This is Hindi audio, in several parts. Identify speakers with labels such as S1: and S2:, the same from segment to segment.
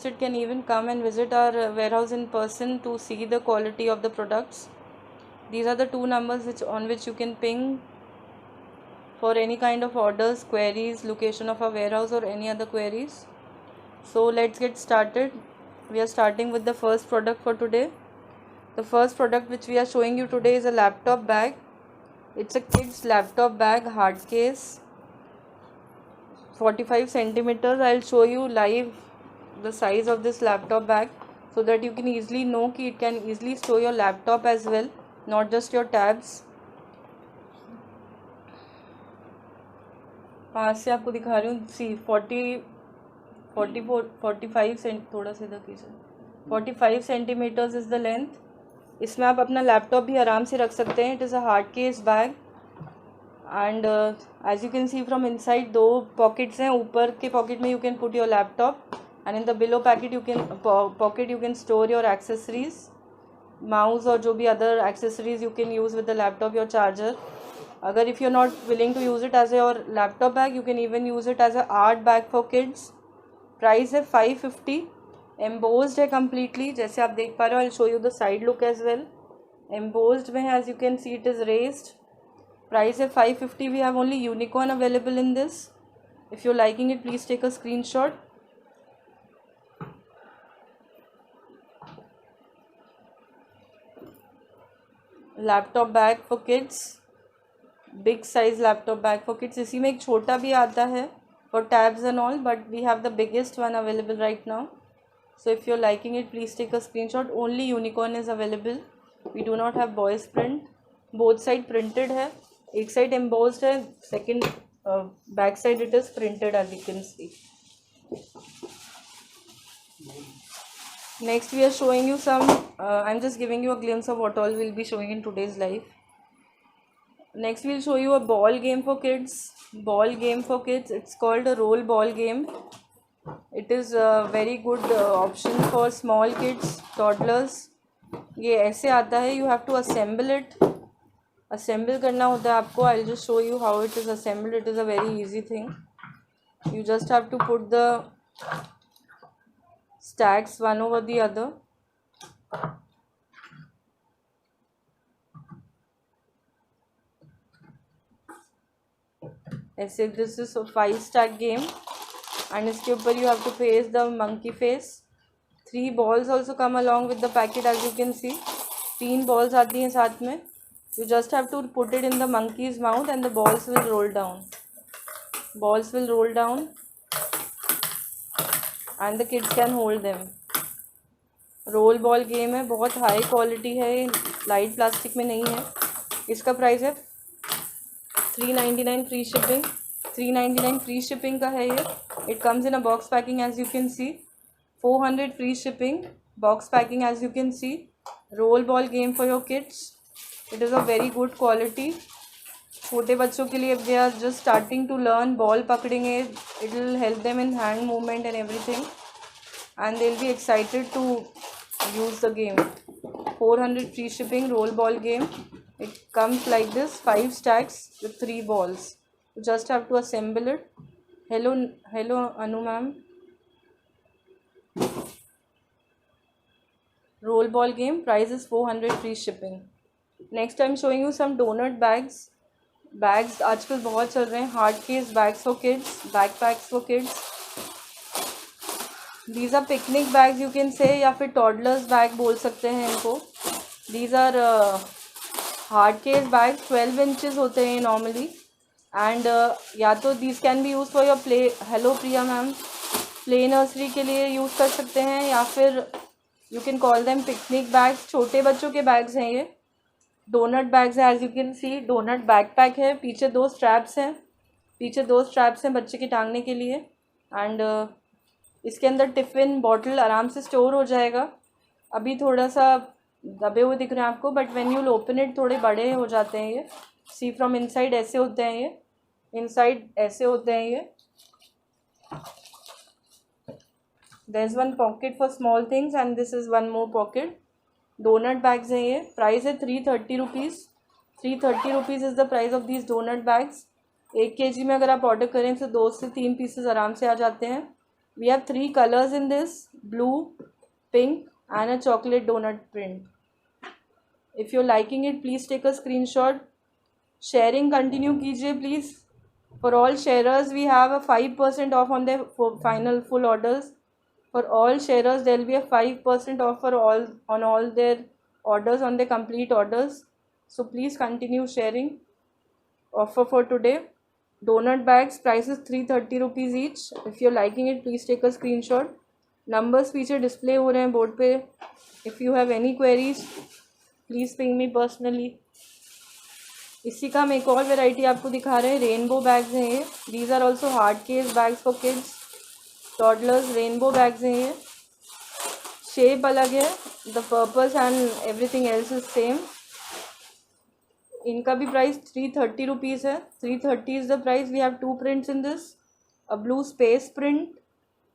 S1: interested can even come and visit our warehouse in person to see the quality of the products. These are the two numbers on which you can ping for any kind of orders, queries, location of a warehouse or any other queries. So let's get started. We are starting with the first product for today. The first product which we are showing you today is a laptop bag. It's a kid's laptop bag, hard case, 45 centimeters. I'll show you live the size of this laptop bag so that you can easily know कि it can easily store your laptop as well, not just your tabs. पास से आपको दिखा रही हूँ. सी 45 सेंट, थोड़ा सा इधर कीजिए. 45 सेंटीमीटर्स इज़ द लेंथ. इसमें आप अपना लैपटॉप भी आराम से रख सकते हैं. It is a hard case bag and as you can see from inside दो पॉकेट्स हैं. ऊपर के पॉकेट में you can put your laptop and in the below pocket you can store your accessories, mouse और जो भी other accessories you can use with the laptop, your charger. अगर if you are not willing to use it as your laptop bag, you can even use it as a art bag for kids. Price है 550. एम्बोज्ड है कम्प्लीटली, जैसे आप देख पा रहे हो. I will show you the side look as well. Embossed में है, as you can see it is raised. Price है 550. We have only unicorn available in this. If you liking it please take a screenshot. Laptop bag for kids, big size laptop bag for kids. इसी में एक छोटा भी आता है for tabs and all, but we have the biggest one available right now. So if you're liking it, please take a screenshot. Only unicorn is available. We do not have boys print. Both side printed है. एक side embossed है, second back side it is printed as you can see. Next we are showing you some. I'm just giving you a glimpse of what all we'll be showing in today's live. Next we'll show you a ball game for kids. Ball game for kids. It's called a roll ball game. It is a very good option for small kids, toddlers. ये ऐसे आता है. You have to assemble it. Assemble करना होता है आपको. I'll just show you how it is assembled. It is a very easy thing. You just have to put the stacks one over the other. ऐसे this is a 5 stack game. And इसके ऊपर you have to face the monkey face. 3 balls also come along with the packet as you can see. 3 balls आती हैं साथ में. You just have to put it in the monkey's mouth and the balls will roll down. Balls will roll down and the kids can hold them. Role ball game है, बहुत हाई क्वालिटी है, लाइट प्लास्टिक में नहीं है. इसका प्राइस है 399 फ्री शिपिंग. 399 फ्री शिपिंग का है ये. It comes in a box packing as you can see. 400 free shipping. Box packing as you can see. Roll ball game for your kids. It is a very good quality. छोटे बच्चों के लिए, if they are just starting to learn ball पकड़ेंगे, it will help them in hand movement and everything, and they'll be excited to use the game. 400 free shipping roll ball game. It comes like this, 5 stacks with 3 balls. You just have to assemble it. Hello Anu ma'am. Roll ball game. Price is 400 free shipping. Next I'm showing you some donut bags. Bags आजकल बहुत चल रहे हैं. Hard case bags for kids, backpacks for kids. These are picnic bags you can say, या फिर toddlers bag बोल सकते हैं इनको. These are hard case bags. 12 inches होते हैं normally. एंड या तो these can be use for your play. Hello Priya ma'am. Play nursery के लिए यूज़ कर सकते हैं, या फिर you can call them picnic bags. छोटे बच्चों के बैग्स हैं ये. डोनट बैग्स हैं as you can see. Donut backpack है. पीछे 2 स्ट्रैप्स हैं बच्चे के टांगने के लिए. एंड इसके अंदर टिफ़िन बॉटल आराम से स्टोर हो जाएगा. अभी थोड़ा सा दबे हुए दिख रहे हैं आपको, but when you open it थोड़े बड़े हो जाते हैं ये. सी फ्रॉम इनसाइड ऐसे होते हैं ये. इनसाइड ऐसे होते हैं ये. There is one pocket for small things and this is one more pocket. Donut bags हैं ये. प्राइस है 330 rupees. 330 rupees is the price of these donut bags. 1 kg में अगर आप ऑर्डर करें तो 2 से 3 पीसेस आराम से आ जाते हैं. We have 3 colors in this, blue, pink and a chocolate donut print. If you're liking it, please take a screenshot. Sharing continue कीजिए please. For all sharers, we have a 5% off on their final full orders. For all sharers, there will be a 5% off for all their orders, on the complete orders. So please continue sharing. Offer for today. Donut bags, price is 330 rupees each. If you're liking it, please take a screenshot. Numbers पीछे डिस्प्ले हो रहे हैं बोर्ड पे. If you have any queries, please ping me personally. इसी का हम एक और वेराइटी आपको दिखा रहे हैं. रेनबो बैग्स हैं ये. These are also hard case bags for kids, toddlers. Rainbow bags हैं ये. शेप अलग है, the purpose and everything else is same. इनका भी प्राइस 330 रुपीज़ है. 330 is the price. We have 2 prints in this. A blue space print,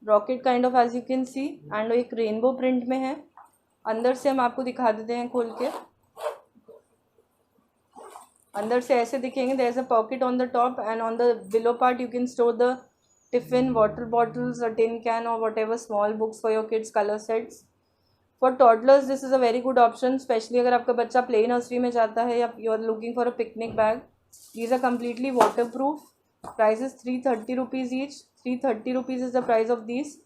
S1: rocket kind of as you can see, and एक रेनबो प्रिंट में है. अंदर से हम आपको दिखा देते हैं खोल के. अंदर से ऐसे दिखेंगे. There is a pocket on the top and on the below part you can store the tiffin, water bottles, a tin can और whatever small books for your kids, colour sets. For toddlers this is a very good option, specially अगर आपका बच्चा प्ले नर्सरी में जाता है या you are looking for a picnic bag. These are completely waterproof. Price is 330 rupees each. 330 rupees is the price of these.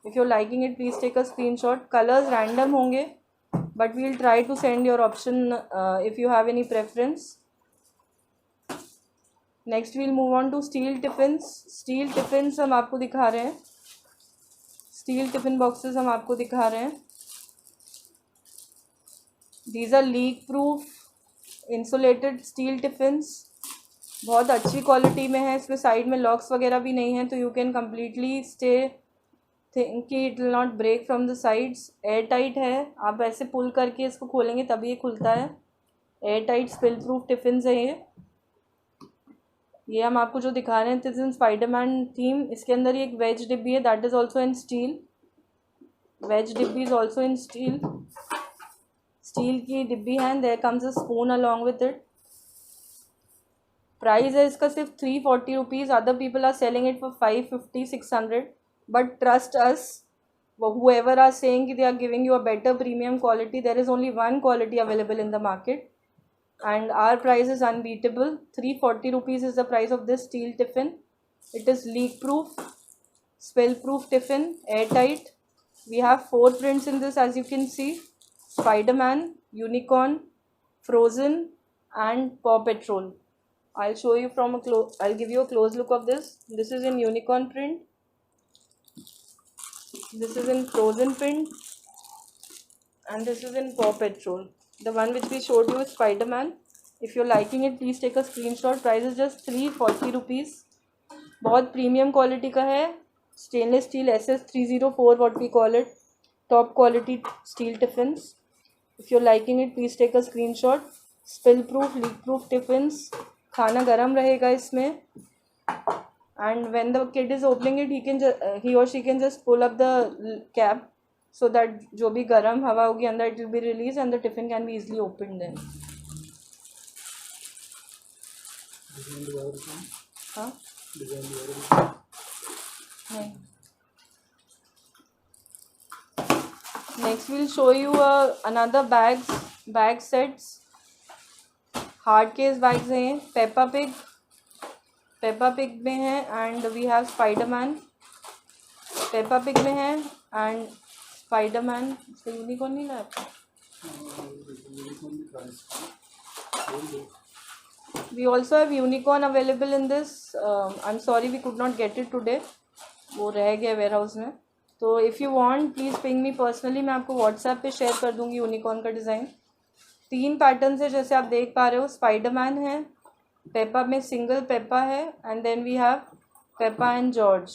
S1: If you liking it please take a screenshot. Colours random होंगे but we will try to send your option if you have any preference. Next we'll move on to steel tiffins. Steel tiffins हम आपको दिखा रहे हैं. स्टील टिफिन बॉक्सेस हम आपको दिखा रहे हैं. These are leak proof insulated steel tiffins. बहुत अच्छी क्वालिटी में है. इसमें साइड में लॉक्स वगैरह भी नहीं है, तो you can completely stay think कि it will not break from the sides. Airtight है. आप ऐसे पुल करके इसको खोलेंगे तभी ये खुलता है. Air tight spill proof tiffins है ये हम आपको जो दिखा रहे हैं दिस इन स्पाइडरमैन थीम. इसके अंदर ये एक वेज डिब्बी है, that is also in steel. Veg डिब्बी is also in steel. Steel की डिब्बी है. There comes a spoon along with it. Price है इसका सिर्फ 340 rupees. Other people are selling it for 550, 600. But trust us, whoever are saying they are giving you a better premium quality, there is only one quality available in the market and our price is unbeatable. 340 rupees is the price of this steel tiffin. It is leak proof, spill proof tiffin, airtight. We have 4 prints in this, as you can see: Spider-Man, Unicorn, Frozen and Paw Patrol. I'll show you from I'll give you a close look of this. This is in Unicorn print. This is in Frozen print and this is in Paw Patrol. The one which we showed you is Spider-Man. If you're liking it, please take a screenshot. Price is just 340 rupees. बहुत प्रीमियम क्वालिटी का है. Stainless steel SS304 what we call it. Top quality steel tiffins. If you're liking it, please take a screenshot. Spill proof, leak proof tiffins. खाना गर्म रहेगा इसमें. And when the kid is opening it, he or she can just pull up the cap so that जो भी गर्म हवा होगी अंदर it will be released and the tiffin can be easily opened then. हाँ? नहीं. Next we'll show you another bag sets. Hard case bags हैं. पेपा पिग में है and we have Spiderman. Peppa Pig में है एंड स्पाइडरमैन. यूनिकॉर्न नहीं लाया आपको. We also have unicorn available in this. I am sorry we could not get it today. वो रह गया वेयर हाउस में. तो if you want please ping me personally. मैं आपको व्हाट्सएप पे शेयर कर दूँगी यूनिकॉर्न का डिज़ाइन. 3 पैटर्न है जैसे आप देख पा रहे हो. स्पाइडरमैन है, पेपा में सिंगल पेपा है and then we have Peppa and George.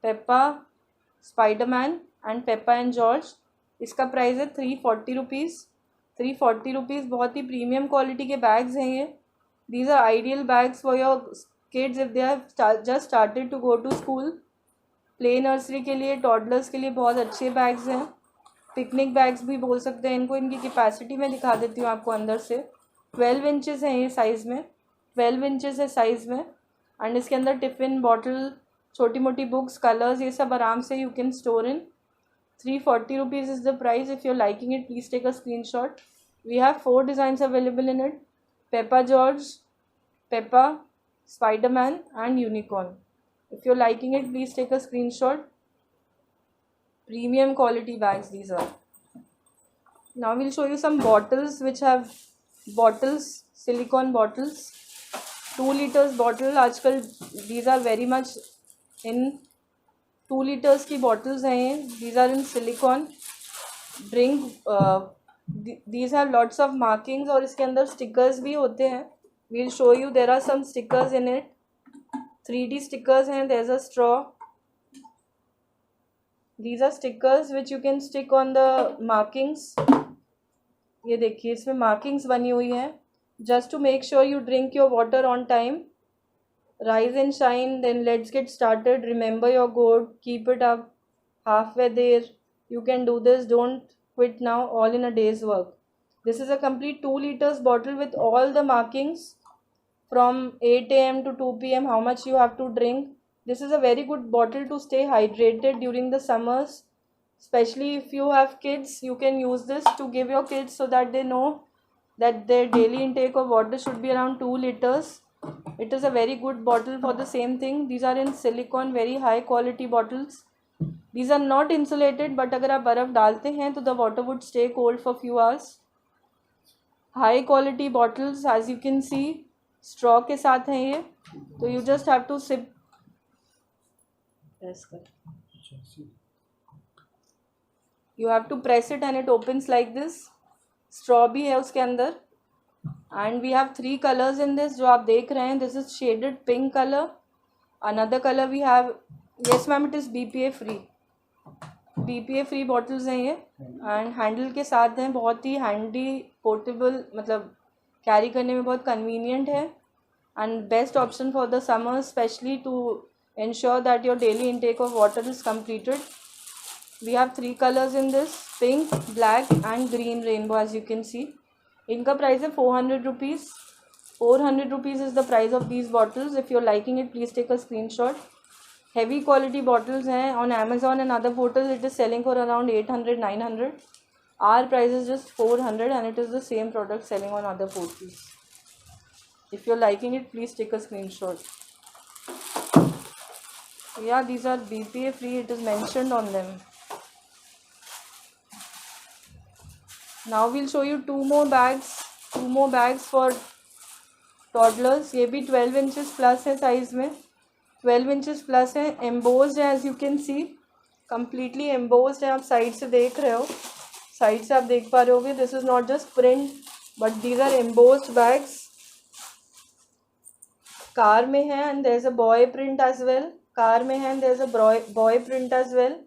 S1: Peppa, Spiderman and Peppa and George. इसका प्राइस है 340 रुपीज़. 340 रुपीज़. बहुत ही प्रीमियम क्वालिटी के बैग्स हैं ये. These are ideal bags for your kids if they have just started to go to school. Play nursery के लिए, टॉडलर्स के लिए बहुत अच्छे बैग्स हैं. पिकनिक बैग्स भी बोल सकते हैं इनको. इनकी कैपेसिटी मैं दिखा देती हूँ आपको अंदर से. 12 इंचज़ हैं ये साइज़ में. 12 इंचज़ है साइज़ में एंड इसके अंदर टिफ़िन, बॉटल, छोटी मोटी बुक्स, कलर्स, ये सब आराम से you can store in. 340 rupees is the price. If you're liking it, please take a screenshot. We have 4 designs available in it: Peppa George, Peppa, Spider-Man and Unicorn. If you're liking it, please take a screenshot. Premium quality bags these are. Now we'll show you some bottles which have bottles, silicone bottles. 2 liters bottle आजकल these are very much in. 2 liters की bottles हैं ये. These are in silicone. Drink these have lots of markings और इसके अंदर stickers भी होते हैं. We'll show you. There are some stickers in it. 3D stickers हैं. There's a straw. These are stickers which you can stick on the markings. ये देखिए इसमें markings बनी हुई हैं. Just to make sure you drink your water on time. Rise and shine. Then let's get started. Remember your goal. Keep it up. Halfway there. You can do this. Don't quit now. All in a day's work. This is a complete 2 liters bottle with all the markings from 8 a.m. to 2 p.m. how much you have to drink. This is a very good bottle to stay hydrated during the summers. Especially if you have kids, you can use this to give your kids so that they know that their daily intake of water should be around 2 liters. It is a very good bottle for the same thing. These are in silicone, very high quality bottles. These are not insulated, but अगर आप बर्फ़ डालते हैं तो the water would stay cold for few hours. High quality bottles, as you can see, straw के साथ हैं ये. तो you just have to sip. Press कर. You have to press it and it opens like this. Straw भी है उसके अंदर. And we have 3 colors in this जो आप देख रहे हैं. This is shaded pink color. Another color we have. Yes ma'am, it is BPA free. BPA free bottles हैं ये. And handle के साथ हैं. बहुत ही handy, portable, मतलब carry करने में बहुत convenient है. And best option for the summer, especially to ensure that your daily intake of water is completed. We have 3 colors in this: pink, black and green rainbow, as you can see. इनका प्राइस है 400 rupees. 400 rupees is the price of these bottles. If you're liking it, please take a screenshot. Heavy quality bottles हैं. On Amazon and other portals it is selling for around 800, 900. Our price is just 400 and it is the same product selling on other portals. If you're liking it, please take a screenshot. Yeah, these are BPA free. It is mentioned on them. Now we'll show you 2 more bags. 2 more bags for toddlers. ये भी 12 inches plus है size में. 12 inches plus है. Embossed है, as you can see. Completely embossed है. आप साइड से देख रहे हो. साइड से आप देख पा रहे होगे. This is not just print, but these are embossed bags. Car में है and there is a boy print as well. Car में है and there is a boy print as well.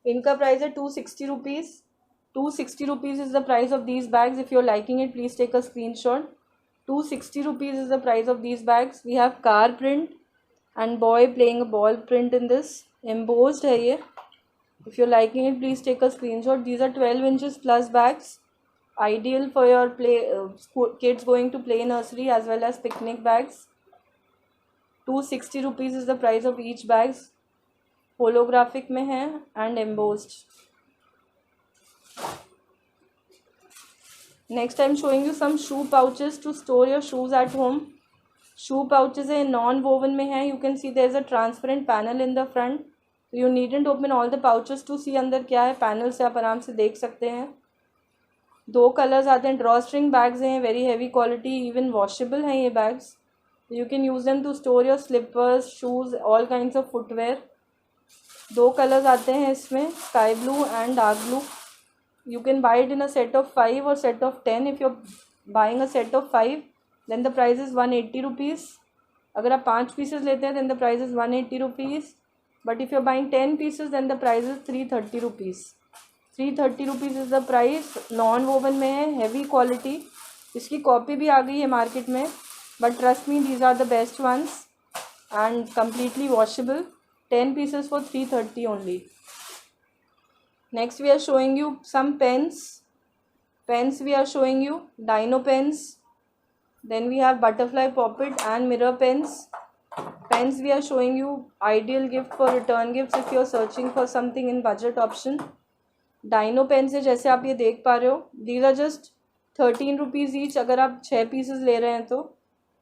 S1: इनका प्राइस है 260 rupees. 260 rupees is the price of these bags. If you're liking it, please take a screenshot. 260 rupees is the price of these bags. We have car print and boy playing a ball print in this. Embossed है ये. If you're liking it, please take a screenshot. These are 12 inches plus bags. Ideal for your kids going to play nursery as well as picnic bags. 260 rupees is the price of each bags. Holographic में है and embossed. Next I'm showing you some shoe pouches to store your shoes at home. Shoe pouches है non-woven में है. You can see there is a transparent panel in the front. So you needn't open all the pouches to see अंदर क्या है. Panel से आप आराम से देख सकते हैं. 2 कलर्स आते हैं. Drawstring bags हैं. Very heavy quality. Even washable हैं ये bags. You can use them to store your slippers, shoes, all kinds of footwear. 2 colors आते हैं इसमें, sky blue and dark blue. You can buy it in a set of 5 or set of 10. If you're buying a set of 5, then the price is 180 rupees. अगर आप 5 pieces लेते हैं then the price is 180 rupees. But if you're buying 10 pieces then the price is 330 rupees. 330 rupees is the price. Non-woven में है, heavy quality. इसकी कॉपी भी आ गई है मार्केट में. But trust me, these are the best ones and completely washable. 10 pieces for 330 only. Next we are showing you some pens. Pens we are showing you. Dino pens. Then we have butterfly poppet and mirror pens. Pens we are showing you ideal gift for return gifts if you are searching for something in budget option. Dino pen से जैसे आप ये देख पा रहे हो, these are just 13 rupees each. अगर आप 6 पीसेस ले रहे हैं तो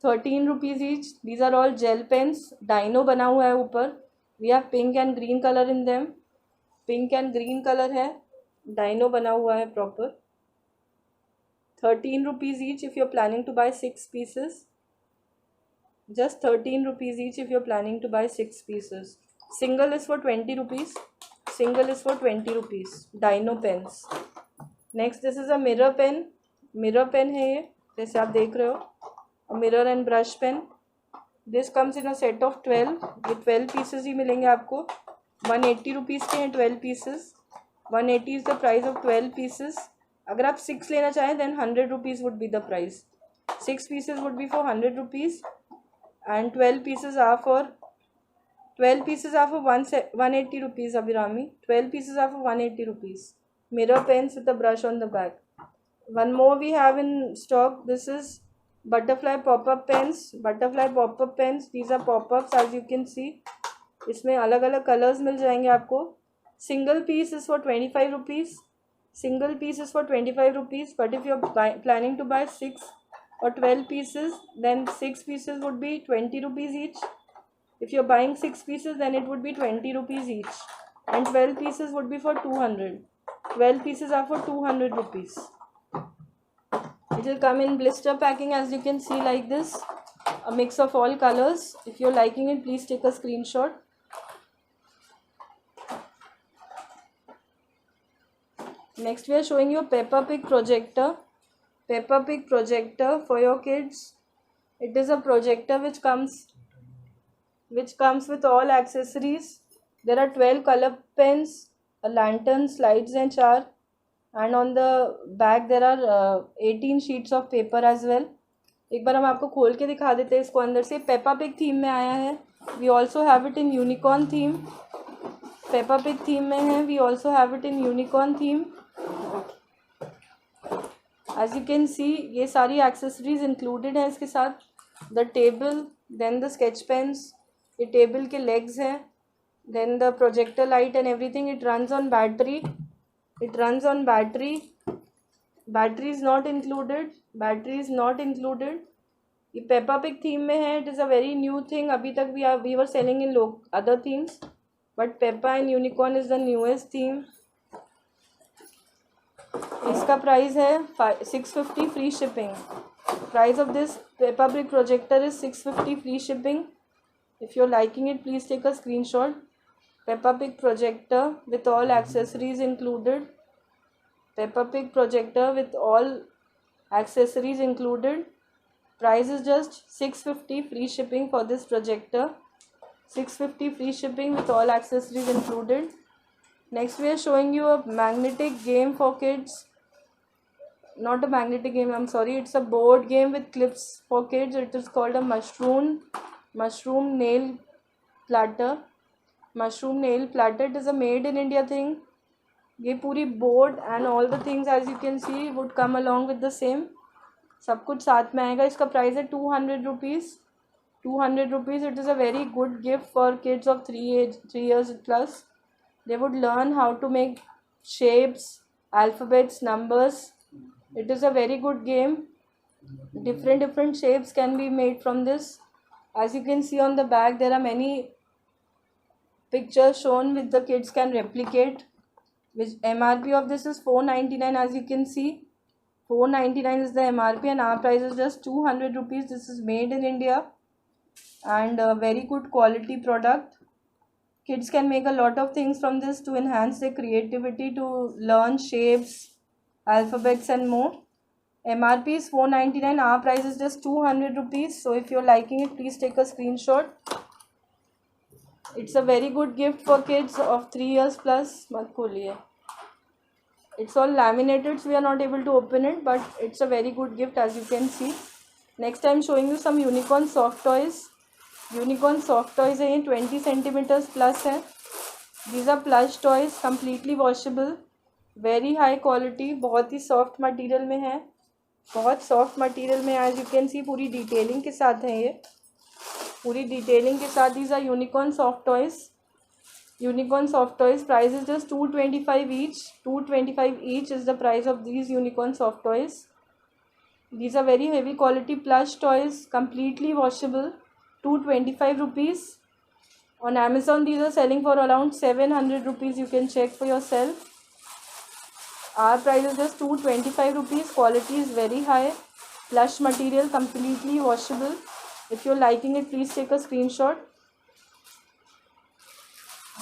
S1: 13 rupees each. These are all gel pens. Dino बना हुआ है ऊपर. We have pink and green colour in them. Pink and green colour है. डाइनो बना हुआ है proper. 13 rupees each if you are planning to buy 6 pieces. Just 13 rupees each if you're planning to buy 6 pieces. Single is for 20 rupees. Single is for 20 rupees. Dino pens. Next, this is a mirror pen. Mirror pen है ये, जैसे आप देख रहे हो. A mirror and brush pen. This comes in a set of 12. ये 12 pieces ही मिलेंगे आपको. 180 rupees के हैं 12 pieces. 180 is the price of 12 pieces. अगर आप 6 लेना चाहें then 100 rupees would be the price. 6 pieces would be for 100 rupees. And 12 pieces are for 180 rupees. Abhirami, 12 pieces are for 180 rupees. Mirror pens with a brush on the back. One more we have in stock. This is butterfly pop-up pens. Butterfly pop-up pens. These are pop-ups as you can see. इसमें अलग अलग कलर्स मिल जाएंगे आपको. Single piece is for 25 rupees. Single piece is for 25 rupees. But if you are planning to buy 6 or 12 pieces, then 6 pieces would be 20 rupees each. If you're buying 6 pieces, then it would be 20 rupees each. And 12 pieces would be for 200. 12 pieces are for 200 rupees. It will come in blister packing as you can see like this. A mix of all colors. If you're liking it, please take a screenshot. Next we are showing you a Peppa Pig projector. Peppa Pig projector for your kids. It is a projector which comes with all accessories. There are 12 color pens, a lantern, slides and chart, and on the back there are 18 sheets of paper as well. एक बार हम आपको खोल के दिखा देते हैं इसको अंदर से. Peppa Pig थीम में आया है. We also have it in unicorn theme. Peppa Pig theme में है. We also have it in unicorn theme. As you can see, ये सारी accessories included हैं इसके साथ. The table, then the sketch pens. ये table के legs हैं. Then the projector light and everything. It runs on battery. It runs on battery. Battery is not included. Battery is not included. ये Peppa Pig theme में है. It is a very new thing. अभी तक we were selling in other themes, but Peppa and Unicorn is the newest theme. इसका प्राइस है 650 free shipping. Price of this Peppa Pig projector is 650 free shipping. If you are liking it please take a screenshot. Peppa Pig projector with all accessories included. Peppa Pig projector with all accessories included. Price is just 650 free shipping for this projector. 650 free shipping with all accessories included. Next we are showing you a magnetic game for kids. Not a magnetic game, I'm sorry, it's a board game with clips for kids. It is called a mushroom nail platter. Mushroom nail platter. It is a made in India thing. ये पूरी board and all the things as you can see would come along with the same. सब कुछ साथ में आएगा. इसका प्राइस है 200 rupees. 200 rupees. It is a very good gift for kids of 3 years plus. They would learn how to make shapes, alphabets, numbers. It is a very good game. Different shapes can be made from this. As you can see on the back, there are many pictures shown which the kids can replicate. Which MRP of this is 499 as you can see. 499 is the MRP and our price is just 200 rupees. This is made in India and a very good quality product. Kids can make a lot of things from this to enhance their creativity, to learn shapes, alphabets and more. MRP is 499. Our price is just 200 rupees. So if you're liking it, please take a screenshot. It's a very good gift for kids of 3 years plus. मत खोलिए. It's all laminated, so we are not able to open it, but it's a very good gift as you can see. Next I'm showing you some unicorn soft toys. Unicorn soft toys हैं. ये 20 सेंटीमीटर्स प्लस है. These are plush toys, completely washable, very high quality. बहुत ही सॉफ्ट मटेरियल में है. बहुत सॉफ्ट मटेरियल में एज यू कैन सी पूरी डिटेलिंग के साथ है ये. पूरी डिटेलिंग के साथ. These are unicorn soft toys. Unicorn soft toys price is just 225 each. 225 each is the price of these unicorn soft toys. These are very heavy quality plush toys, completely washable. 225 rupees. On Amazon these are selling for around 700 rupees. You can check for yourself. Our price is just 225 rupees. Quality is very high. Plush material, completely washable. If you're liking it, please take a screenshot.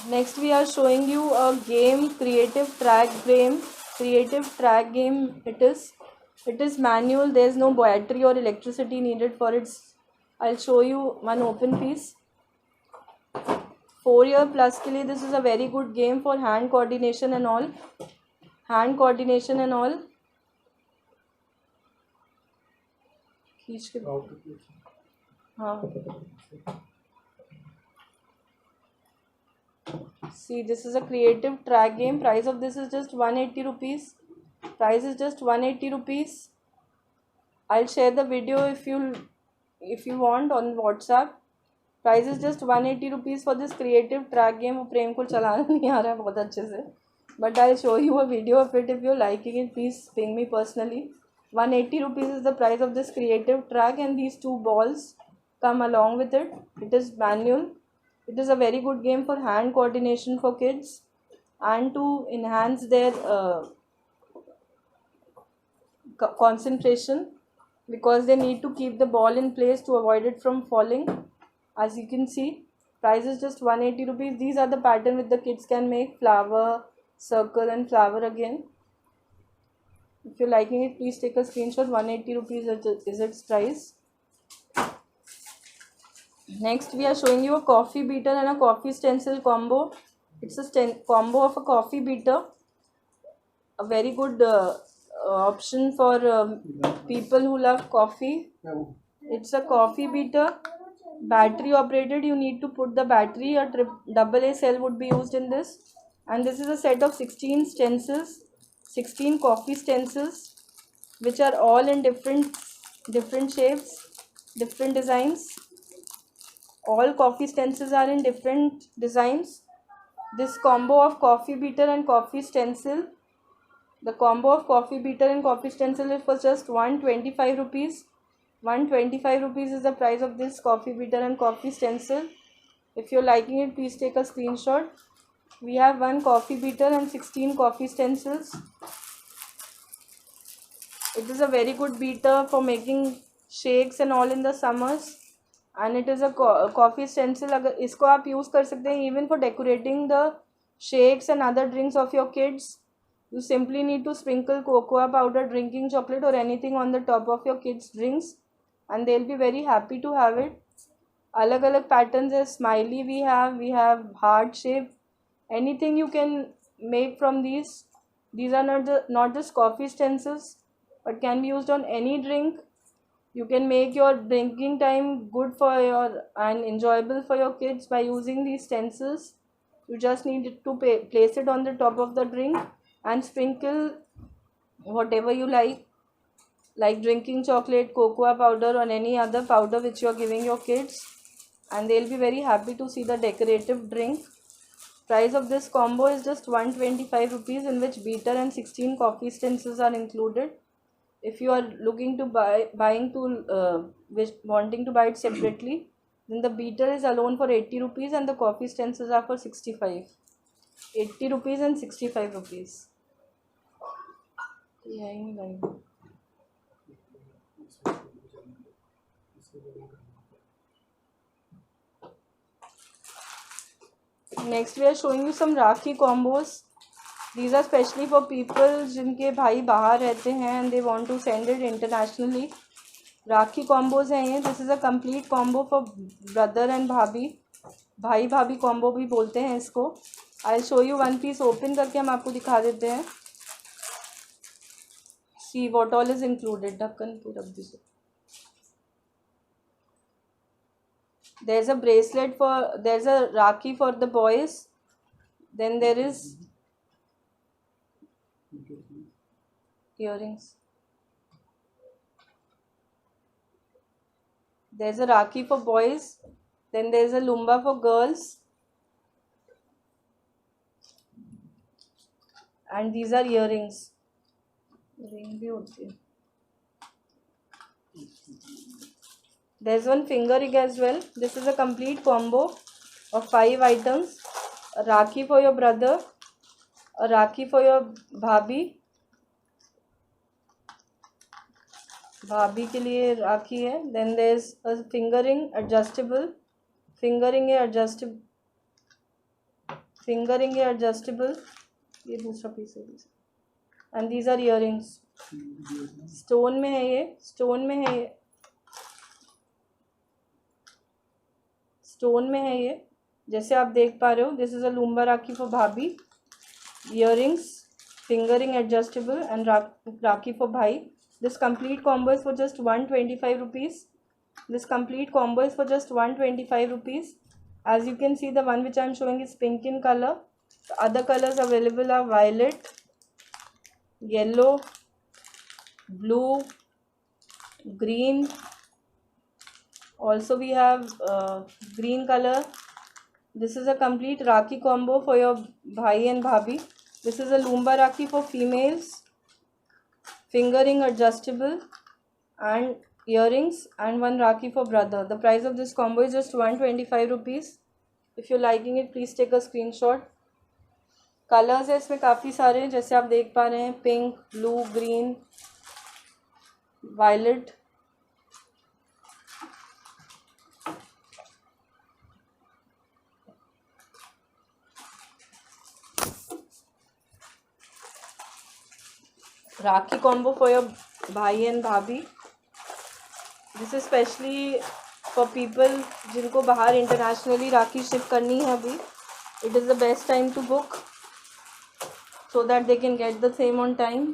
S1: Next we are showing you a game, creative track game. Creative track game it is. It is manual. There is no battery or electricity needed for it. I'll show you one open piece. 4-year plus के लिए this is a very good game for hand coordination and all. Hand coordination and all. खींच के हाँ. See, this is a creative track game. Price of this is just 180 rupees. Price is just 180 rupees. I'll share the video if you want on WhatsApp. Price is just 180 rupees for this creative track game. वो प्रेम को चलाना नहीं आ रहा है बहुत अच्छे से. But I'll show you a video of it. If you're liking it, please ping me personally. 180 rupees is the price of this creative track, and these 2 balls come along with it. It is manual. It is a very good game for hand coordination for kids and to enhance their concentration, because they need to keep the ball in place to avoid it from falling. As you can see, price is just 180 rupees. These are the pattern which the kids can make: flower, circle and flower again. If you're liking it, please take a screenshot. 180 rupees is its price. Next we are showing you a coffee beater and a coffee stencil combo. It's a combo of a coffee beater, a very good option for people who love coffee. It's a coffee beater, battery operated. You need to put the battery. A AA cell would be used in this, and this is a set of 16 stencils, 16 coffee stencils, which are all in different shapes, different designs. All coffee stencils are in different designs. This combo of coffee beater and coffee stencil, the combo of coffee beater and coffee stencil is for just 125 rupees. 125 rupees is the price of this coffee beater and coffee stencil. If you're liking it, please take a screenshot. We have one coffee beater and 16 coffee stencils. It is a very good beater for making shakes and all in the summers. And it is a coffee stencil. अगर इसको आप यूज़ कर सकते हैं even for decorating the shakes and other drinks of your kids. You simply need to sprinkle cocoa powder, drinking chocolate or anything on the top of your kids' drinks, and they'll be very happy to have it. अलग अलग patterns है. Smiley we have heart shape. Anything you can make from these. These are not just coffee stencils, but can be used on any drink. You can make your drinking time good for and enjoyable for your kids by using these stencils. You just need to place it on the top of the drink and sprinkle whatever you like drinking chocolate, cocoa powder or any other powder which you are giving your kids, and they'll be very happy to see the decorative drink. Price of this combo is just 125 rupees, in which beater and 16 coffee stencils are included. If you are looking to wanting to buy it separately, then the beater is alone for 80 rupees and the coffee stencils are for 65. 80 rupees and 65 rupees. Next we are showing you some Rakhi combos. These are specially for people जिनके भाई बाहर रहते हैं and they want to send it internationally. Rakhi combos हैं ये. This is a complete combo for brother and भाभी. भाई भाभी combo भी बोलते हैं इसको. I'll show you one piece open करके हम आपको दिखा देते हैं. See what all is included. ढक्कन पे रख दीजिए. There's a bracelet there's a Rakhi for the boys. Then there is earrings. There's a Rakhi for boys. Then there is a Lumba for girls, and these are earrings. Ring भी होती है. There's one finger ring as well. This is a complete combo of 5 items. A Rakhi for your brother, a Rakhi for your भाभी. भाभी के लिए राखी है. Then there's a finger ring adjustable. Finger ring है adjustable. Finger ring है adjustable. ये दूसरा पीस है. And these are earrings. Stone में है ये. स्टोन में है ये. स्टोन में है ये. जैसे आप देख पा रहे हो. This is a Lumba rakhi for भाभी. Earrings, finger ring adjustable, and rakhi for भाई. This complete combo is for just 125 rupees. This complete combo is for just 125 rupees. As you can see, the one which I am showing is pink in color. The other colors available are violet, yellow, blue, green. Also we have green color. This is a complete Rakhi combo for your bhai and bhabhi. This is a Lumba Rakhi for females. Finger ring adjustable and earrings, and one Rakhi for brother. The price of this combo is just 125 rupees. If you're liking it, please take a screenshot. Colours है इसमें काफ़ी सारे, जैसे आप देख पा रहे हैं. Pink, blue, green, violet. Rakhi combo for your भाई एंड भाभी. This is specially for people जिनको बाहर इंटरनेशनली राखी शिप करनी है अभी. It is the best time to book so that they can get the same on time.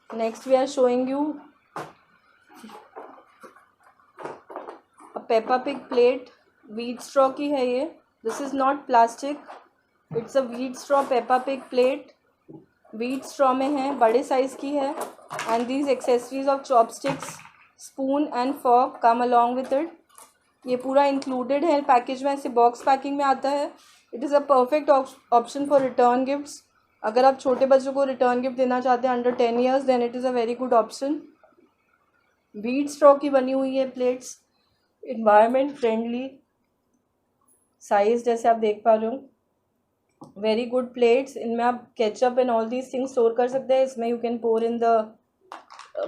S1: Next we are showing you a Peppa Pig plate. Wheat straw की है ये. This is not plastic. It's a wheat straw Peppa Pig plate. Wheat straw में है, बड़े साइज़ की है. And these accessories of chopsticks, spoon and fork come along with it. ये पूरा इंक्लूडेड है पैकेज में. ऐसे बॉक्स पैकिंग में आता है. It is a perfect option for return gifts. अगर आप छोटे बच्चों को रिटर्न गिफ्ट देना चाहते हैं under 10 years, then it is a very good option. Wheat straw की बनी हुई है प्लेट्स. इन्वायरमेंट फ्रेंडली साइज जैसे आप देख पा रहे हो. Very good plates. इनमें आप ketchup and all these things store कर सकते हैं. इसमें you can pour in the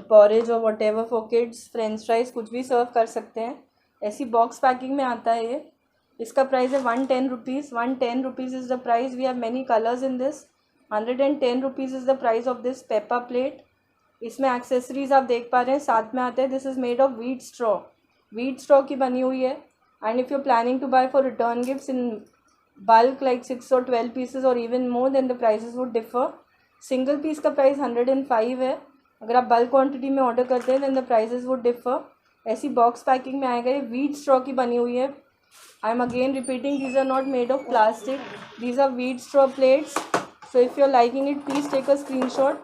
S1: porridge और whatever for kids. French fries कुछ भी सर्व कर सकते हैं. ऐसी बॉक्स पैकिंग में आता है ये. इसका प्राइस है 110 rupees. 110 rupees is the price. We have many colours in this. 110 rupees is the price of this Peppa plate. इसमें एक्सेसरीज आप देख पा रहे हैं साथ में आते हैं. This is made of wheat straw. Wheat straw की बनी हुई है. And if you are planning to buy for return gifts in bulk like 6 or 12 pieces और even more, then the prices would differ. Single piece का प्राइस 105 है. अगर आप बल्क क्वान्टिटी में ऑर्डर करते हैं then the prices would differ. ऐसी बॉक्स पैकिंग में आएगा. ये व्हीट स्ट्रॉ की बनी हुई है. I am again repeating, these are not made of plastic. These are wheat straw plates. So if you are liking it, please take a screenshot.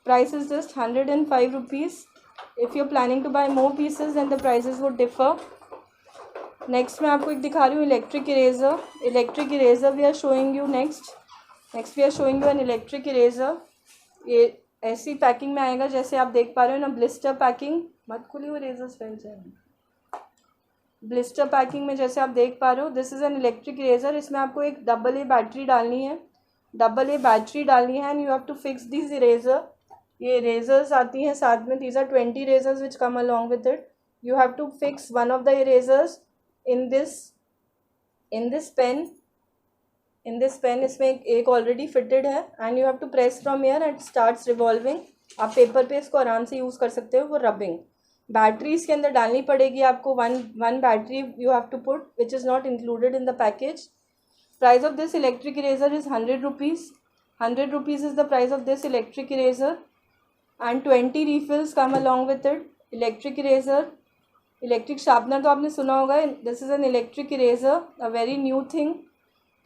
S1: Price is just 105 rupees. If you are planning to buy more pieces then the prices would differ. Next मैं आपको एक दिखा रही हूँ electric eraser. Electric eraser we are showing you next we are showing you an electric eraser. ये ऐसी पैकिंग में आएगा जैसे आप देख पा रहे हो ना, ब्लिस्टर पैकिंग. मत खुली हुई इरेज़र्स फैल जाएंगे. ब्लिस्टर पैकिंग में जैसे आप देख पा रहे हो. This is an electric eraser. इसमें आपको एक AA बैटरी डालनी है. AA बैटरी डालनी है and you have to fix this eraser. ये इरेज़र्स आती हैं साथ में. These are 20 erasers which come along with it. You have to fix one of the erasers in this pen. इसमें एक ऑलरेडी फिटेड है and you have to press from here and starts revolving. आप पेपर पे इसको आराम से यूज़ कर सकते हो. वो रबिंग बैटरी इसके अंदर डालनी पड़ेगी आपको. One battery you have to put which is not included in the package. Price of this electric eraser is 100 rupees. 100 rupees is the price of this electric eraser and 20 refills come along with it. Electric eraser. Electric sharpener तो आपने सुना होगा. This is an electric eraser, a very new thing.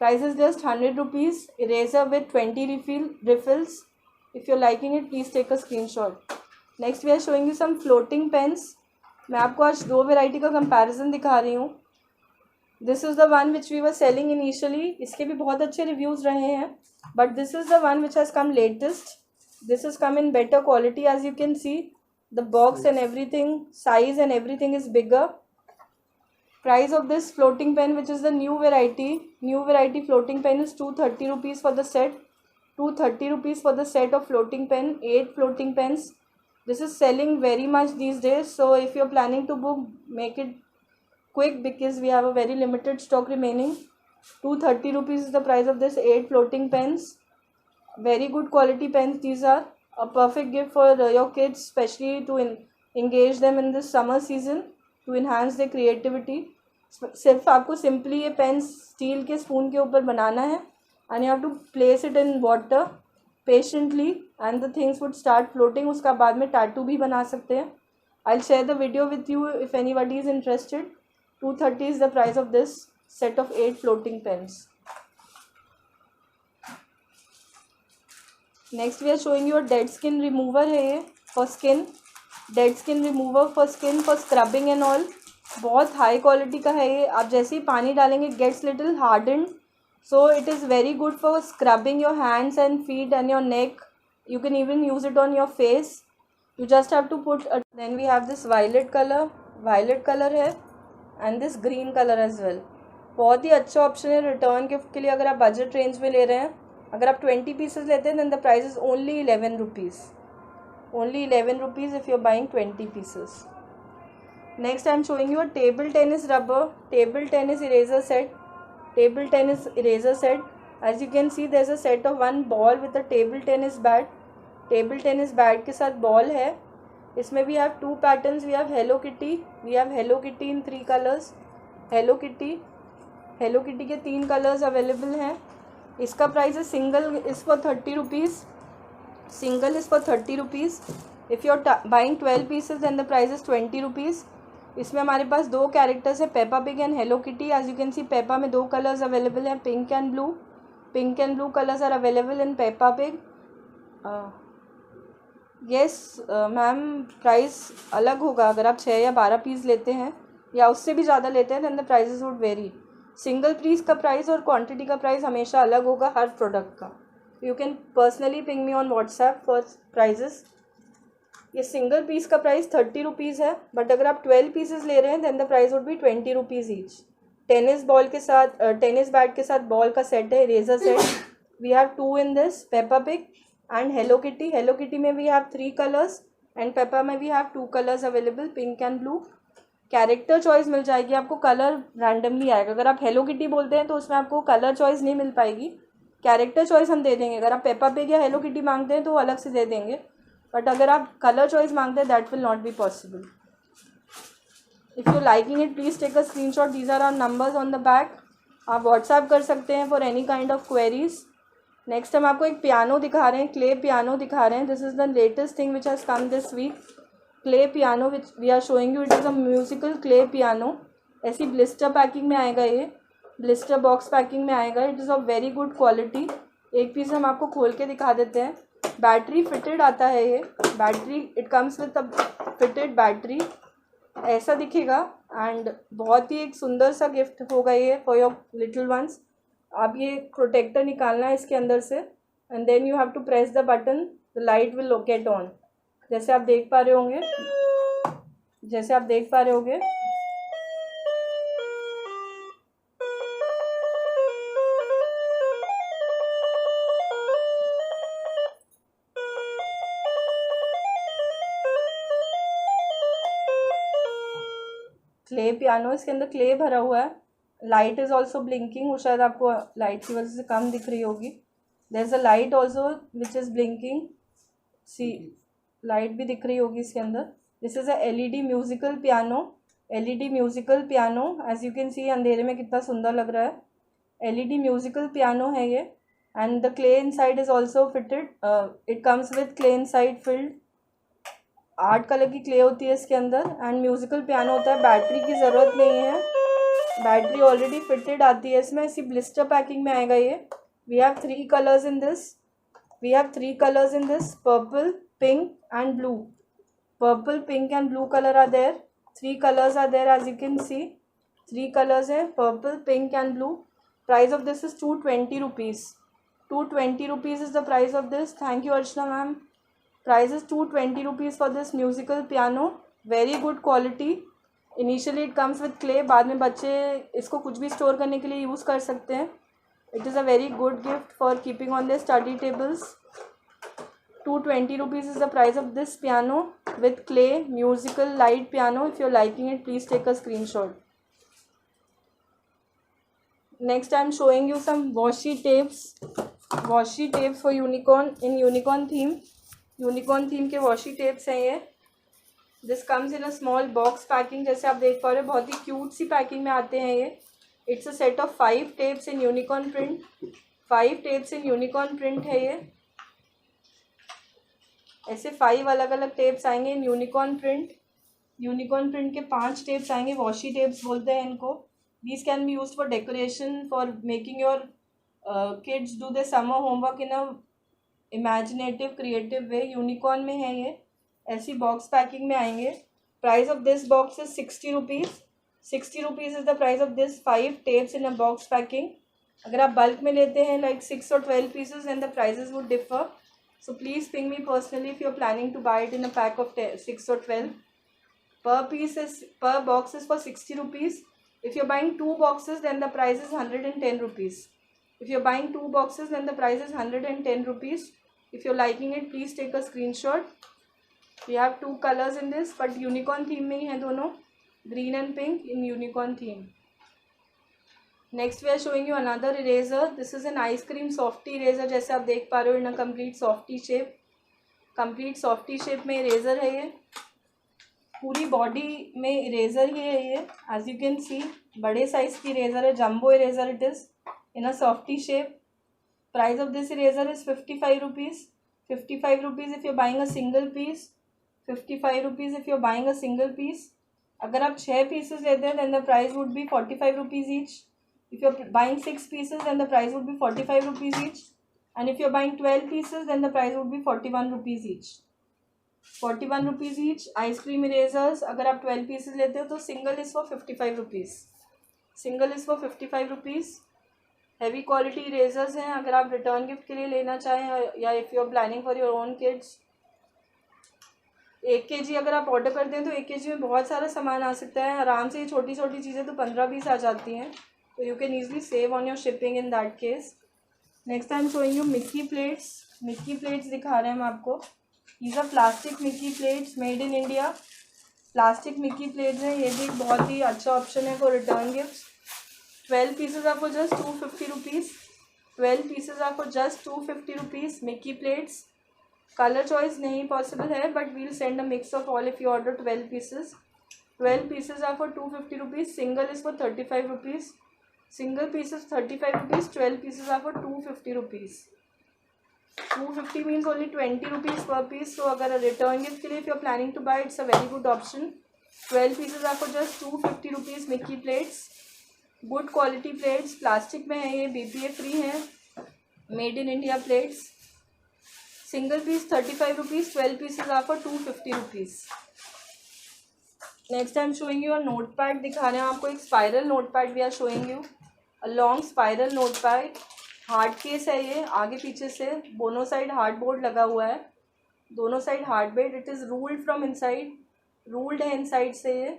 S1: Price is just 100 rupees. Eraser with 20 refills. If you are liking it, please take a screenshot. Next we are showing you some floating pens. मैं आपको आज 2 वेराइटी का कंपैरिजन दिखा रही हूँ. This is the one which we were selling initially. इसके भी बहुत अच्छे रिव्यूज़ रहे हैं, but this is the one which has come latest. This is come in better quality. As you can see the box and everything, size and everything is bigger. Price of this floating pen, which is the new variety floating pen, is 230 rupees for the set. 230 rupees for the set of floating pen, 8 floating pens. This is selling very much these days, so if you're planning to book, make it quick because we have a very limited stock remaining. 230 rupees is the price of this 8 floating pens. Very good quality pens these are. A perfect gift for your kids, especially to engage them in this summer season, to enhance their creativity. सिर्फ आपको सिंपली ये पेन स्टील के स्पून के ऊपर बनाना है, and you have to place it in water patiently and the things would start floating. उसका बाद में टैटू भी बना सकते हैं. I'll share the video with you if anybody is interested. 230 is the price of this set of 8 floating pens. Next we are showing you dead skin remover है ये for skin. Dead skin remover for skin for scrubbing and all. बहुत हाई क्वालिटी का है ये. आप जैसे ही पानी डालेंगे gets little hardened, so it is very good for scrubbing your hands and feet and your neck. You can even use it on your face. You just have to put. Then we have this violet colour है and this green colour as well. बहुत ही अच्छा ऑप्शन है रिटर्न गिफ्ट के लिए अगर आप बजट रेंज में ले रहे हैं. अगर आप 20 पीसेस लेते हैं then the price is only 11 rupees. Only 11 rupees if you are buying 20 pieces. Next I am showing you a table tennis rubber, table tennis eraser set. Table tennis eraser set. As you can see there is a set of 1 ball with a table tennis bat. Table tennis bat के साथ बॉल है. इसमें we have 2 patterns. We have Hello Kitty in 3 colours. Hello Kitty के 3 कलर्स अवेलेबल हैं. इसका प्राइस है single is for 30 rupees. Single is for 30 rupees. If you are buying 12 pieces then the price is 20 rupees. इसमें हमारे पास 2 कैरेक्टर्स है, Peppa Pig and Hello Kitty. As you can see Peppa में 2 कलर्स अवेलेबल हैं, pink and blue colours are available in Peppa Pig. Yes ma'am, price अलग होगा अगर आप 6 या 12 पीस लेते हैं या उससे भी ज़्यादा लेते हैं then the prices would vary. Single piece का प्राइस और क्वांटिटी का प्राइस हमेशा अलग होगा हर प्रोडक्ट का. You can personally ping me on WhatsApp for prices. ये सिंगल पीस का प्राइस 30 रुपीज़ है, बट अगर आप 12 पीसेस ले रहे हैं then the price would be 20 rupees each. Tennis bat के साथ बॉल का सेट है, eraser set. We have 2 in this, Peppa Pig and Hello Kitty में we have 3 colours and Peppa में we have 2 colours available, pink and blue. Character choice मिल जाएगी आपको, कलर रैंडमली आएगा. अगर आप हेलो किटी बोलते हैं तो उसमें आपको कलर चॉइस नहीं मिल पाएगी. कैरेक्टर चॉइस हम दे देंगे. अगर आप पेपा पिग या हेलो किटी मांगते हैं तो वो अलग से दे देंगे, बट अगर आप कलर चॉइस मांगते हैं that will not be possible. If you liking it please take a screenshot. These are our numbers on the back. आप व्हाट्सएप कर सकते हैं for any kind of queries. Next हम आपको एक पियानो दिखा रहे हैं, क्ले पियानो दिखा रहे हैं. This is the latest thing which has come this week. Clay piano which we are showing you. It is a musical clay piano. ऐसी ब्लिस्टर पैकिंग में आएगा, ये ब्लिस्टर बॉक्स पैकिंग में आएगा. It is of very good quality. एक पीस हम आपको खोल के दिखा देते हैं. बैटरी फिटेड आता है ये. Battery it comes with a fitted battery. ऐसा दिखेगा एंड बहुत ही एक सुंदर सा गिफ्ट होगा ये फॉर योर लिटिल वंस. आप ये प्रोटेक्टर निकालना है इसके अंदर से and then you have to press the button. The light will get on. जैसे आप देख पा रहे होंगे क्ले पियानो. इसके अंदर क्ले भरा हुआ है. Light is also blinking. वो शायद आपको लाइट की वजह से कम दिख रही होगी. There is a light also which is blinking. See light भी दिख रही होगी इसके अंदर. This is a LED musical piano. As you can see अंधेरे में कितना सुंदर लग रहा है. LED म्यूजिकल पियानो है ये. And the clay inside is also fitted. It comes with clay inside field. 8 colour की क्ले होती है इसके अंदर एंड म्यूजिकल पियानो होता है. बैटरी की ज़रूरत नहीं है, बैटरी ऑलरेडी फिटेड आती है इसमें. इसी ब्लिस्टर पैकिंग में आएगा ये. We have 3 colours in this. Purple, pink and blue. Purple, pink and blue color are there. 3 colors are there as you can see. 3 colors है, purple, pink and blue. Price of this is 220 rupees. 220 rupees is the price of this. Thank you Archana ma'am. Price is 220 rupees for this musical piano. Very good quality. Initially it comes with clay. बाद में बच्चे इसको कुछ भी स्टोर करने के लिए यूज़ कर सकते हैं. It is a very good gift for keeping on their study tables. 220 rupees is the price of this piano with clay musical light piano. If you're liking it, please take a screenshot. Next I'm showing you some washi tapes. Washi tapes for unicorn in unicorn theme. Unicorn theme के washi tapes हैं ये. This comes in a small box packing. जैसे आप देख पा रहे हो बहुत ही क्यूट सी पैकिंग में आते हैं ये. It's a set of 5 tapes in unicorn print. 5 tapes in unicorn print है ये. ऐसे 5 अलग अलग टेप्स आएंगे इन यूनिकॉर्न प्रिंट. यूनिकॉर्न प्रिंट के 5 टेप्स आएंगे. वॉशी टेप्स बोलते हैं इनको. These can be used for decoration, for making your kids do the summer homework in a imaginative creative way. Unicorn में है ये. ऐसी बॉक्स पैकिंग में आएंगे. Price of this box is 60 rupees. 60 rupees is the price of this 5 tapes in a box packing. अगर आप बल्क में लेते हैं लाइक 6 और 12 pieces and the prices would differ. So please ping me personally if you're planning to buy it in a pack of 6 or 12. Per box is for 60 rupees. If you're buying 2 boxes, then the price is 110 rupees. If you're buying 2 boxes, then the price is 110 rupees. If you're liking it, please take a screenshot. We have 2 colors in this, but unicorn theme में ही है दोनों. Green and pink in unicorn theme. Next we are showing you another eraser. This is an ice cream softy eraser. जैसे आप देख पा रहे हो in a complete softy shape. Complete softy shape में इरेजर है ये. पूरी बॉडी में इरेजर ही है ये. एज यू कैन सी बड़े साइज़ की इरेजर है. Jumbo eraser it is in a softy shape. Price of this eraser is 55 rupees. 55 rupees if you buying a single piece. 55 rupees if you buying a single piece. अगर आप 6 पीसेज लेते हैं then the price would be 45 rupees each. If you're buying 6 pieces, then the price would be 45 rupees each. And if you're buying 12 pieces, then the price would be 41 rupees each. 41 rupees each. Ice cream erasers, अगर आप 12 pieces लेते हो तो single is for 55 rupees. Single is for 55 rupees. Heavy quality erasers हैं. अगर आप return gift के लिए लेना चाहें या if you're planning for your own kids. 1 kg अगर आप ऑर्डर करते हैं तो 1 kg में बहुत सारा सामान आ सकता है. आराम से ये छोटी छोटी चीज़ें तो 15-20 आ जाती हैं. So you can easily save on your shipping in that case. Next I am showing you Mickey plates. Mickey plates दिखा रहे हैं हम आपको. These are plastic Mickey plates made in India. Plastic Mickey plates हैं. ये भी एक बहुत ही अच्छा ऑप्शन है for return gifts. 12 pieces are for just 250 rupees. 12 pieces are for just 250 rupees. Mickey plates. Color choice नहीं possible है but we'll send a mix of all if you order 12 pieces. 12 pieces are for 250 rupees. Single is for 35 rupees. Single piece is 35 rupees. 12 pieces are for 250 rupees. 250 means only 20 rupees per piece. So अगर return gift के लिए if you're planning to buy, it's a very good option. 12 pieces are for just 250 rupees. Mickey plates. Good quality plates. Plastic में है ये. BPA free है. Made in India plates. Single piece 35 rupees. 12 pieces are for 250 rupees. Next I'm showing you a notepad. दिखा रहे हैं आपको एक spiral notepad. We are showing you a long spiral notepad. Hard case है ये. आगे पीछे से दोनों साइड हार्ड बोर्ड लगा हुआ है. दोनों side hard bed. It is ruled from inside. Ruled है इनसाइड से ये.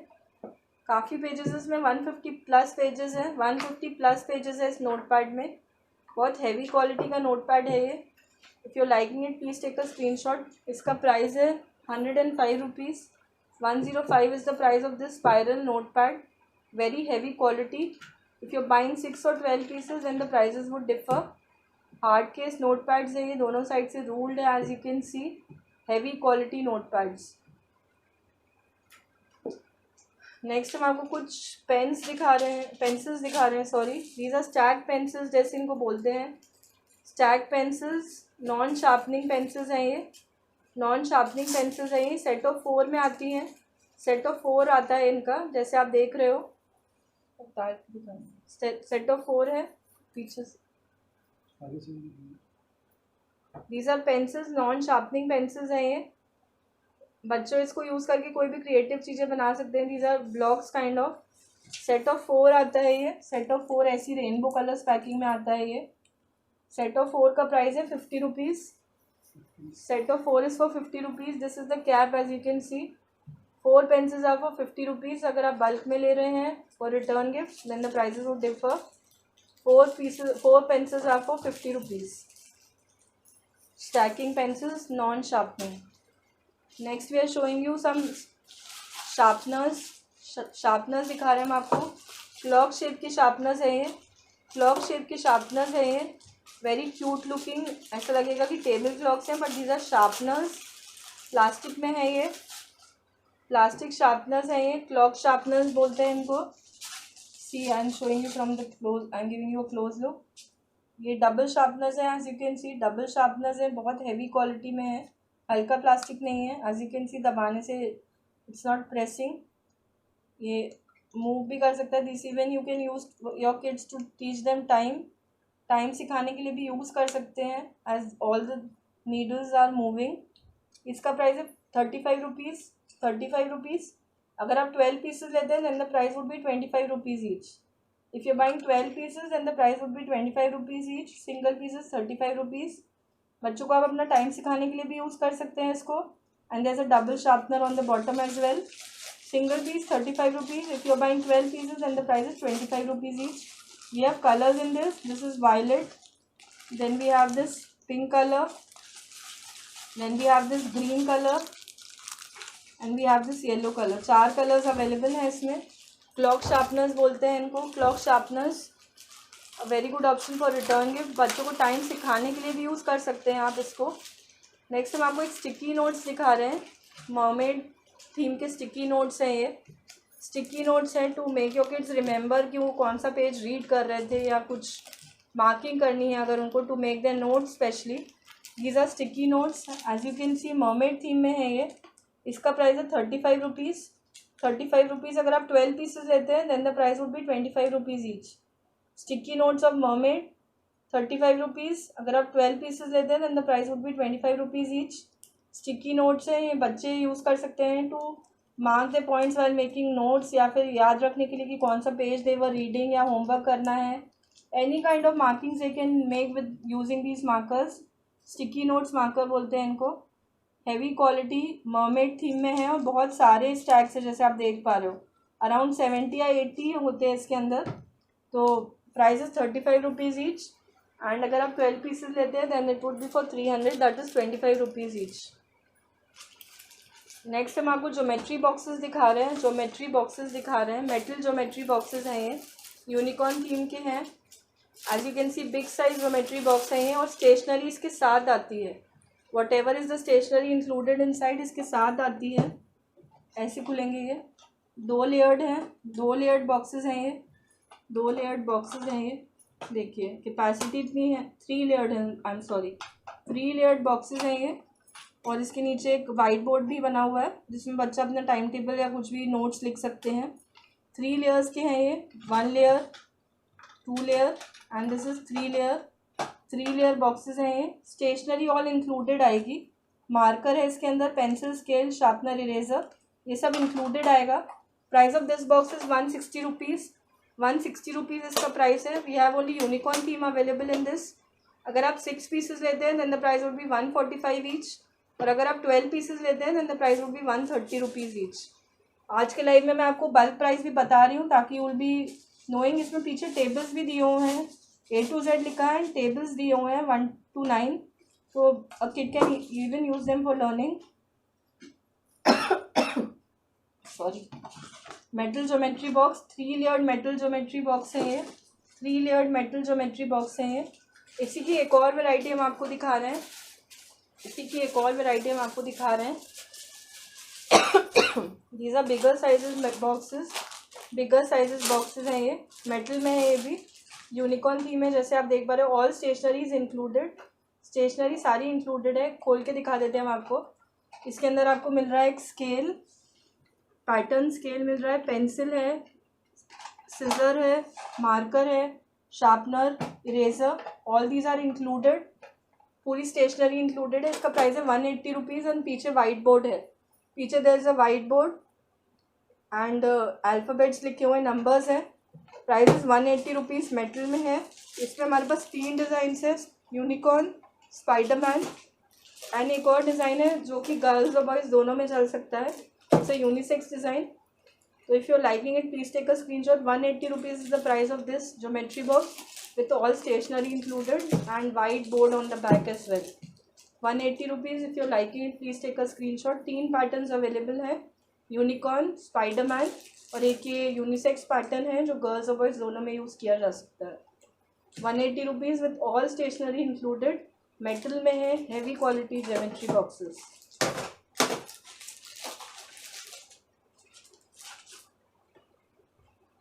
S1: काफ़ी पेजेस इसमें 150 प्लस पेजेस हैं. 150 प्लस पेजेस है इस नोटपैड में. बहुत हैवी क्वालिटी का नोटपैड है ये. If you liking it please take a screenshot. इसका प्राइस है 105 rupees. 105 is the price of this spiral notepad. Very heavy quality. If you're buying 6 or 12 pieces, then the prices would differ. Hard case notepads है ये. दोनों साइड से ruled है as you can see. Heavy quality notepads. Next हम आपको कुछ पेन्स दिखा रहे हैं. पेंसिल्स दिखा रहे हैं. Sorry, these are stack pencils जैसे इनको बोलते हैं. stack pencils. Non sharpening pencils हैं ये. नॉन शार्पनिंग पेंसिल्स हैं ये. सेट ऑफ 4 में आती हैं. सेट ऑफ 4 आता है इनका जैसे आप देख रहे हो. सेट ऑफ 4 है पीछे से. These are pencils. Non sharpening pencils हैं ये. बच्चों इसको यूज़ करके कोई भी क्रिएटिव चीज़ें बना सकते हैं। These are blocks kind of. Set of 4 आता है ये। सेट ऑफ 4 ऐसी रेनबो कलर्स पैकिंग में आता है ये। सेट ऑफ 4 का प्राइस है 50 rupees. Set of 4 is for 50 rupees. This is the cap as you can see. 4 pencils are for 50 rupees. अगर आप बल्क में ले रहे हैं for return gift then the prices would differ. 4 pencils are for 50 rupees. Stacking pencils, non-sharpening. Next we are showing you some sharpeners. Sharpeners दिखा रहे हैं हम आपको। क्लॉक शेप के sharpeners है ये। क्लॉक शेप के sharpeners है ये। Very cute looking. ऐसा लगेगा कि टेबल क्लॉक्स हैं but these are sharpeners। Plastic में है ये। प्लास्टिक sharpeners है ये। क्लॉक sharpeners बोलते हैं इनको। See, I am showing you from the close. I am giving you a close look. ये डबल शार्पनर्स है as you can see. Double sharpeners है, बहुत हैवी क्वालिटी में है, हल्का प्लास्टिक नहीं है। एज यू कैन सी दबाने से इट्स नॉट प्रेसिंग। ये मूव भी कर सकता है। This even you can use your kids to teach them time सिखाने के लिए भी यूज़ कर सकते हैं as all the needles are moving. इसका प्राइस है 35 रुपीज़। 35 रुपीज़। अगर आप 12 पीसेस लेते हैं then the price would be 25 rupees each. If you buying 12 pieces then the price would be 25 rupees each. Single pieces 35 rupees. बच्चों को आप अपना टाइम सिखाने के लिए भी यूज़ कर सकते हैं इसको। And there is a double sharpener on the bottom as well. Single piece 35 rupees. If you are buying 12 pieces then the price is 25 rupees each. We have colours in this. This is violet, then we have this pink colour, then we have this green colour and we have this yellow colour. 4 colours available हैं इसमें। क्लॉक शार्पनर्स बोलते हैं इनको। Clock sharpeners a very good option for return gift. बच्चों को टाइम सिखाने के लिए भी यूज़ कर सकते हैं आप इसको। नेक्स्ट हम आपको एक स्टिकी नोट्स दिखा रहे हैं। मर्मेड थीम के स्टिकी नोट्स हैं ये। स्टिकी नोट्स हैं to make your kids remember कि वो कौन सा पेज रीड कर रहे थे या कुछ मार्किंग करनी है अगर उनको, to make their notes specially. These are sticky notes as you can see. Mermaid theme में है ये। इसका प्राइस है 35 रुपीज़। 35 रुपीज़। अगर आप 12 पीसेस लेते हैं then the price would be 25 rupees each. Sticky notes of mermaid 35 rupees. अगर आप 12 पीसेस लेते हैं then the price would be 25 rupees each. Sticky notes हैं ये, बच्चे यूज़ कर सकते हैं to mark the points while making notes, या फिर याद रखने के लिए कि कौन सा पेज दे वो रीडिंग या होमवर्क करना है। Any kind of markings they can make with using these markers. Sticky notes marker बोलते हैं इनको। हैवी क्वालिटी मर्मेड थीम में है और बहुत सारे स्टैक्स है जैसे आप देख पा रहे हो। अराउंड 70 या 80 होते हैं इसके अंदर। तो price is 35 rupees each. And अगर आप 12 पीसेस लेते हैं then it would be for 300, that is 25 rupees each. Next हम आपको ज्योमेट्री बॉक्सेस दिखा रहे हैं। ज्योमेट्री बॉक्सेस दिखा रहे हैं। मेटल ज्योमेट्री बॉक्सेस हैं ये। यूनिकॉर्न थीम के हैं। As you can see big size geometry box है ये और स्टेशनरी इसके साथ आती है। Whatever is the stationery included inside इसके साथ आती है। ऐसे खुलेंगे ये। 2 लेयर्ड हैं। 2 लेयर्ड बॉक्सेस हैं ये। 2 लेयर्ड बॉक्सेस हैं ये। देखिए कैपेसिटी इतनी है। 3 लेयर्ड है, I am sorry, 3 layered boxes हैं ये। और इसके नीचे एक वाइट बोर्ड भी बना हुआ है जिसमें बच्चा अपना टाइम टेबल या कुछ भी नोट्स लिख सकते हैं। 3 लेयर्स के हैं ये। 1 layer, 2 layer and this is 3 layer. 3 layer boxes हैं ये। स्टेशनरी ऑल इंक्लूडेड आएगी। मार्कर है इसके अंदर, पेंसिल, स्केल, शार्पनर, इरेजर, ये सब इंक्लूडेड आएगा। Price of this box is 160 rupees. 160 rupees इसका प्राइस है। We have only unicorn theme available in this. अगर आप 6 पीसेस लेते हैं then the price would be 145 each. और अगर आप 12 पीसेस लेते हैं then the price would be 130 rupees each. आज के लाइव में मैं आपको बल्क प्राइस भी बता रही हूँ ताकि यू विल बी नोइंग। इसमें पीछे टेबल्स भी दिए हुए हैं, A to Z लिखा है, टेबल्स दिए हुए हैं 1 to 9, तो a kid can even use them for learning. Sorry. Metal geometry box, 3 layered metal geometry box है ये। 3 लेयर्ड मेटल ज्योमेट्री बॉक्स है ये। इसी की एक और वैरायटी हम आपको दिखा रहे हैं। These are bigger sizes boxes. Bigger sizes boxes हैं ये। मेटल में है ये भी। यूनिकॉर्न थीम है जैसे आप देख पा रहे हो। All stationery is included. Stationery सारी इंक्लूडेड है। खोल के दिखा देते हैं हम आपको। इसके अंदर आपको मिल रहा है एक स्केल, पैटर्न स्केल मिल रहा है, पेंसिल है, सिजर है, मार्कर है, sharpener, eraser, all these are included. पूरी स्टेशनरी इंक्लूडेड है। इसका प्राइस है 180 रुपीज़। एंड पीछे वाइट बोर्ड है। पीछे there is a white board and alphabets लिखे हुए नंबर्स हैं। प्राइस इज़ 180 रुपीज़, मेटल में है। इसमें हमारे पास 3 डिज़ाइंस है, यूनिकॉर्न, स्पाइडरमैन एंड एक और डिज़ाइन है जो कि गर्ल्स और बॉयज़ दोनों में चल सकता है। It's a unisex design. So if you're liking it, please take a screenshot. 180 rupees is the price of this geometry box with all stationery included and white board on the back as well. 180 rupees. If you're liking it, please take a screenshot. 3 patterns available है, यूनिकॉर्न, स्पाइडरमैन और एक ये यूनिसेक्स पैटर्न है जो गर्ल्स और बॉयज़ दोनों में यूज़ किया जा सकता है। 180 rupees with all stationery included, metal में है, heavy quality geometry boxes.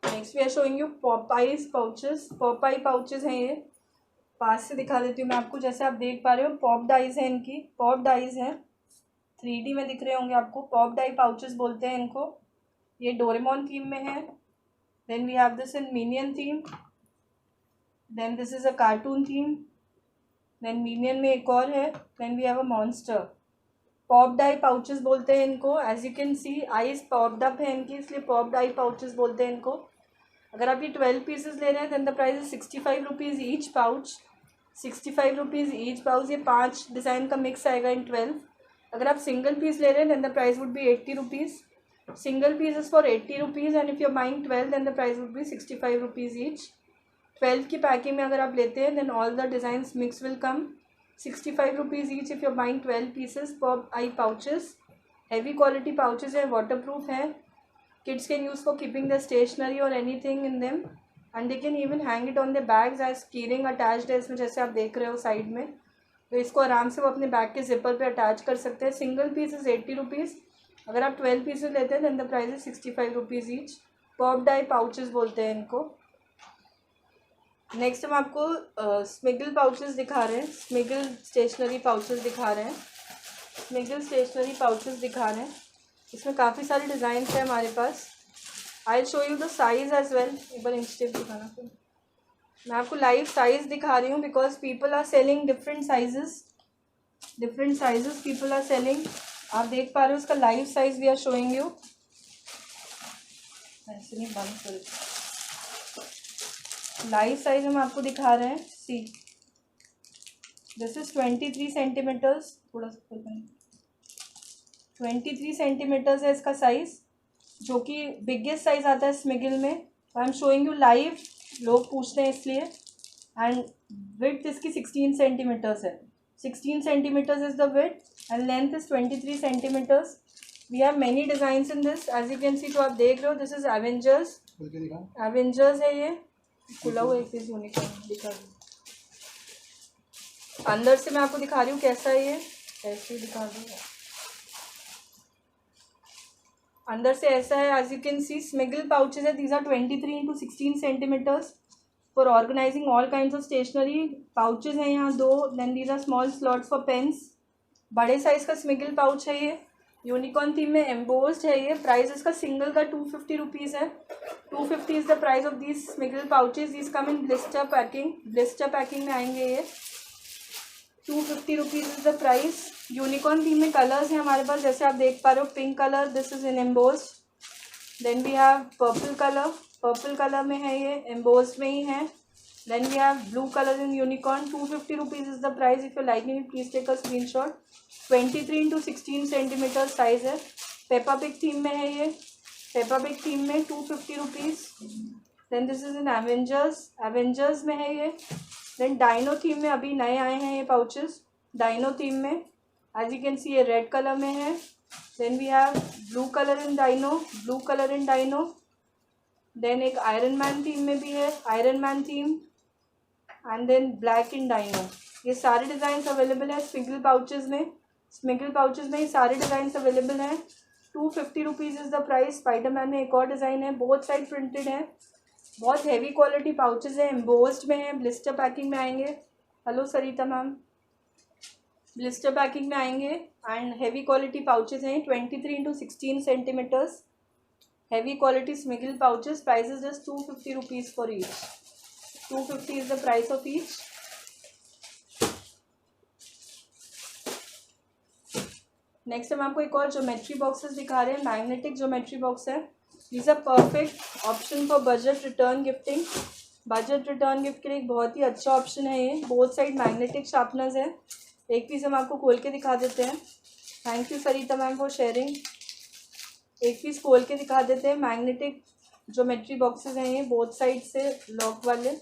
S1: Next we are showing you Popeyes pouches. Popeye pouches हैं ये, पास से दिखा देती हूँ मैं आपको। जैसे आप देख पा रहे हो पॉप डाइज है इनकी, पॉप डाइज हैं, 3D में दिख रहे होंगे आपको। पॉप डाई पाउचेस बोलते हैं इनको। ये डोरेमोन थीम में है। Then we have this in minion theme, then this is a cartoon theme, then minion में एक और है, then we have a monster. Pop dye pouches बोलते हैं इनको। As you can see eyes popped up है इनकी, इसलिए पॉप डाई पाउचेस बोलते हैं इनको। अगर आप ये 12 पीसेस ले रहे हैं then the price is 65 rupees each pouch. 65 rupees each pouch. ये 5 डिज़ाइन का मिक्स आएगा इन 12। अगर आप सिंगल पीस ले रहे हैं then the price would be 80 rupees. Single piece is for 80 rupees and if you are buying 12 then the price would be 65 rupees each. 12 की पैकिंग में अगर आप लेते हैं then all the designs mix will come. 65 rupees each if you are buying 12 pieces. Pop eye pouches, heavy quality pouches है, वाटर प्रूफ है। Kids can use for keeping their stationery or anything in them and they can even hang it on their bags as keyring attached है इसमें, जैसे आप देख रहे हो साइड में। तो इसको आराम से वो अपने बैग के जिपर पे अटैच कर सकते हैं। Single piece is 80 rupees. अगर आप 12 पीसेज लेते हैं then the price is 65 rupees each. Pop dye pouches बोलते हैं इनको। नेक्स्ट हम आपको स्मिगल पाउचेस दिखा रहे हैं, स्मिगल स्टेशनरी पाउचेस दिखा रहे हैं। स्मिगल स्टेशनरी पाउचेस दिखा रहे हैं, इसमें काफ़ी सारे डिज़ाइन है हमारे पास। I show you the size as well. एक बार इंस्टेप दिखाना फिर। मैं आपको लाइव साइज़ दिखा रही हूँ because people are selling different sizes, people are selling. आप देख पा रहे हो इसका live size we are showing you. ऐसे नहीं बंद कर, लाइव साइज हम आपको दिखा रहे हैं। सी दिस इज 23 सेंटीमीटर्स, थोड़ा सा 23 सेंटीमीटर्स है इसका साइज़, जो कि बिगेस्ट साइज़ आता है स्मिगल में। आई एम शोइंग यू लाइव, लोग पूछते हैं इसलिए। एंड विड्थ इसकी 16 सेंटीमीटर्स है। 16 centimetres is the width and length is 23 centimetres. We have many designs in this age you can see. जो आप देख रहे हो दिस इज़ एवेंजर्स, एवेंजर्स है ये। खुला हुआ एक पीस यूनिकॉर्न दिखा दूँ अंदर से, मैं आपको दिखा रही हूँ कैसा है ये। ऐसे ही दिखा दूँ, अंदर से ऐसा है। As you can see Smiggle pouches है, these are 23 into 16 centimetres for organising all kinds of stationery. Pouches हैं यहाँ 2। Then these are small slots for pens. बड़े साइज़ का स्मिगल पाउच है ये, यूनिकॉर्न थीम में एम्बोस्ड है ये। प्राइस इसका सिंगल का 250 रुपीज़ है। 250 is the price of these Smiggle pouches. These come in blister packing, blister packing में आएंगे ये। 250 rupees is the price. Unicorn theme में कलर्स हैं हमारे पास, जैसे आप देख पा रहे हो। Pink colour, this is in embossed. Then we have purple colour, purple colour में है ये, एम्बोस्ड में ही है। Then we have blue colour in unicorn. 250 rupees is the price. If you liking it please take a screenshot. 23 into 16 centimetre size है। पेपा पिग थीम में है ये, पेपा पिग थीम में 250 rupees. Then this is in Avengers, Avengers में है ये। देन डाइनो थीम में अभी नए आए हैं ये पाउचेस, डाइनो थीम में। एज यू कैन सी ये रेड कलर में है। Then we have blue colour in dino, blue colour in dino. Then एक आयरन मैन थीम में भी है, Iron Man theme. And then black in dino. ये सारे डिज़ाइन अवेलेबल है स्मिगल पाउचेस में। स्मिगल पाउचेस में ये सारे डिज़ाइन अवेलेबल हैं। 250 rupees is the price. Spiderman में एक और डिज़ाइन है, बोथ साइड प्रिंटेड है। बहुत हैवी क्वालिटी पाउचेस हैं, एम्बोस्ड में है, ब्लिस्टर पैकिंग में आएंगे। Hello Sarita ma'am, blister packing में आएंगे एंड हैवी क्वालिटी पाउचेस हैं। 23 into 16 centimetres heavy quality Smiggle pouches. Price is just 250 rupees for each. 250 is the price of each. Next हम आपको एक और ज्योमेट्री बॉक्सेस दिखा रहे हैं, मैग्नेटिक ज्योमेट्री बॉक्स है। This are perfect option for budget return gifting. Budget return gift के लिए एक बहुत ही अच्छा ऑप्शन है ये। बोथ साइड मैग्नेटिक शार्पनर्स है। एक पीस हम आपको खोल के दिखा देते हैं। Thank you Sarita ma'am for sharing. एक पीस खोल के दिखा देते हैं। मैग्नेटिक ज्योमेट्री बॉक्सेस हैं ये, बोथ साइड से लॉक वाले।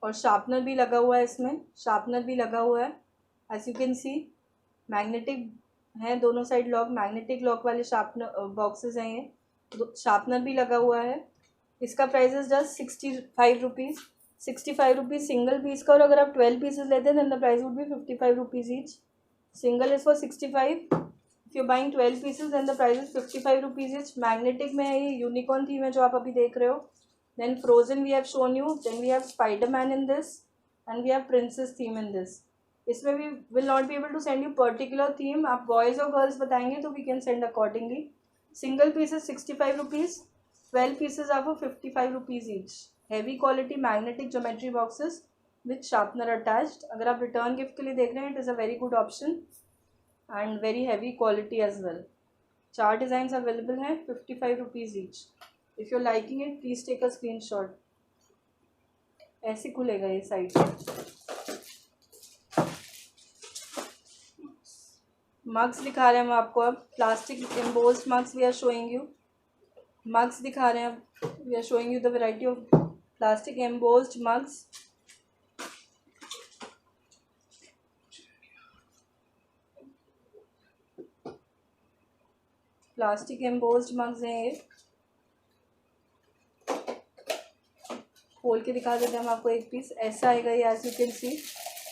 S1: और शार्पनर भी लगा हुआ है इसमें, शार्पनर भी लगा हुआ है। As you can see magnetic है, दोनों साइड लॉक, मैग्नेटिक लॉक वाले शार्पनर बॉक्सेस हैं ये। शार्पनर भी लगा हुआ है। इसका price is just 65 rupees. 65 rupees single piece का। और अगर आप 12 पीसेज लेते हैं then the price would be 55 rupees each. Single is for 65। If you buying 12 pieces then the price is 55 rupees each. Magnetic में है ये, यूनिकॉर्न थीम है जो आप अभी देख रहे हो। Then Frozen we have shown you. Then we have Spider-Man in this, and we have Princess theme in this. इसमें we will not be able to send you particular theme. आप boys और girls बताएंगे तो we can send accordingly. Single piece is 65 rupees. 12 pieces are for 55 rupees each. Heavy quality magnetic geometry boxes with sharpener attached. अगर आप return gift के लिए देख रहे हैं, it is a very good option and very heavy quality as well. 4 designs available हैं, 55 rupees each. If you liking it please take a screenshot. ऐसे खुलेगा ये साइड से। मग्स दिखा रहे हैं हम आपको अब। Plastic embossed mugs we are showing you. Mugs दिखा रहे हैं अब। We are showing you the variety of plastic embossed mugs. Plastic embossed mugs हैं ये। खोल के दिखा देते हैं हम आपको एक पीस। ऐसा आएगा ये, as you can see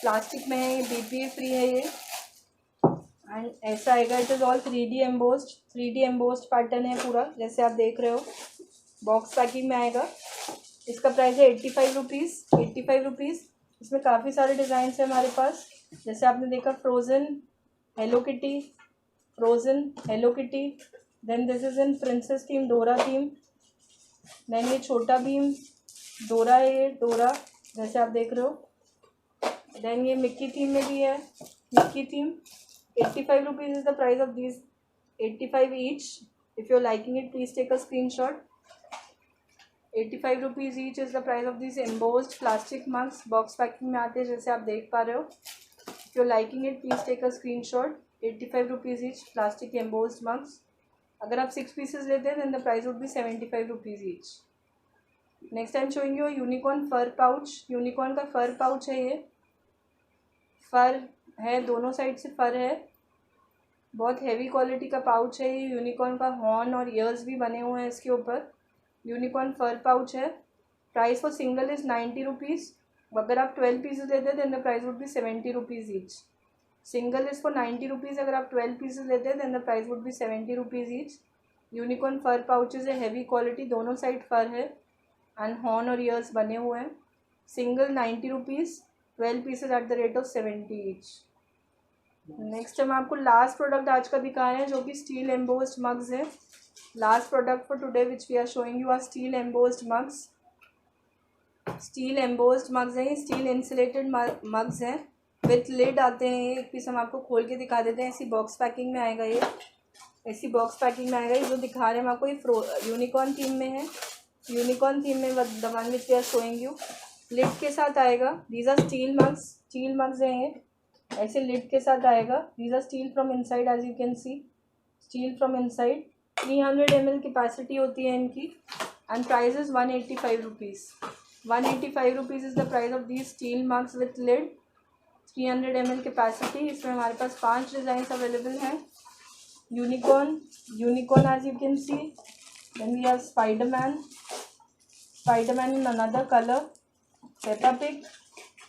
S1: plastic में है ये, BPA फ्री है ये। एंड ऐसा आएगा। It is all 3D embossed, 3D embossed pattern है पूरा, जैसे आप देख रहे हो। बॉक्स पैकिंग में आएगा। इसका प्राइस है 85 रुपीज़। 85 रुपीज़। इसमें काफ़ी सारे डिज़ाइंस हैं हमारे पास। जैसे आपने देखा Frozen, hello Kitty, Frozen, hello Kitty. Then this is in princess theme, Dora theme. Then ये छोटा भीम, डोरा है ये, डोरा जैसे आप देख रहे हो। देन ये मिक्की थीम में भी है, Mickey theme. 85 rupees is the price of this, 85 each. If you are liking it please take a screenshot. 85 rupees each is the price of this embossed plastic mugs. Box packing में आते हैं जैसे आप देख पा रहे हो। If you are liking it please take a screenshot. 85 rupees each plastic embossed mugs. अगर आप 6 पीसेज लेते हैं then the price would be 75 rupees each. Next time showing you unicorn fur pouch. Unicorn का फर पाउच है ये। फर है, दोनों साइड से फर है। बहुत हैवी क्वालिटी का पाउच है ये। यूनिकॉर्न का हॉर्न और ईयर्स भी बने हुए हैं इसके ऊपर। यूनिकॉर्न फर पाउच है। Price for single is 90 rupees. अगर आप 12 पीसेज लेते हैं then the price would be 70 rupees each. Single is for 90 rupees. अगर आप 12 पीसेज लेते हैं then the price would be 70 rupees each. Unicorn fur pouches है, हैवी क्वालिटी, दोनों साइड फर है एंड हॉर्न और ईयर्स बने हुए हैं। Single 90 rupees, 12 pieces at the rate of 70 each. Next हम आपको लास्ट प्रोडक्ट आज का दिखा रहे हैं जो कि स्टील एम्बोस्ड मग्स है। Last product for today which we are showing you are steel embossed mugs. Steel embossed mugs हैं, स्टील इंसुलेटेड मग्स हैं, विथ लिड आते हैं ये। एक पीस हम आपको खोल के दिखा देते हैं। ऐसी बॉक्स पैकिंग में आएगा ये, ऐसी बॉक्स पैकिंग में आएगा। ये जो दिखा रहे हैं हम आपको ये यूनिकॉर्न थीम में है। यूनिकॉर्न थीम में the one which we are showing you. Lid के साथ आएगा। These are steel mugs, steel mugs हैं ये, ऐसे लिड के साथ आएगा। These are steel from inside, as you can see steel from inside. 300 ml capacity होती है इनकी and price is 185 rupees. 185 rupees is the price of these steel mugs with lid, 300 ml capacity. इसमें हमारे पास 5 डिज़ाइंस अवेलेबल हैं। Unicorn, unicorn as you can see. Then we have Spiderman, Spiderman in another colour, Peppa Pig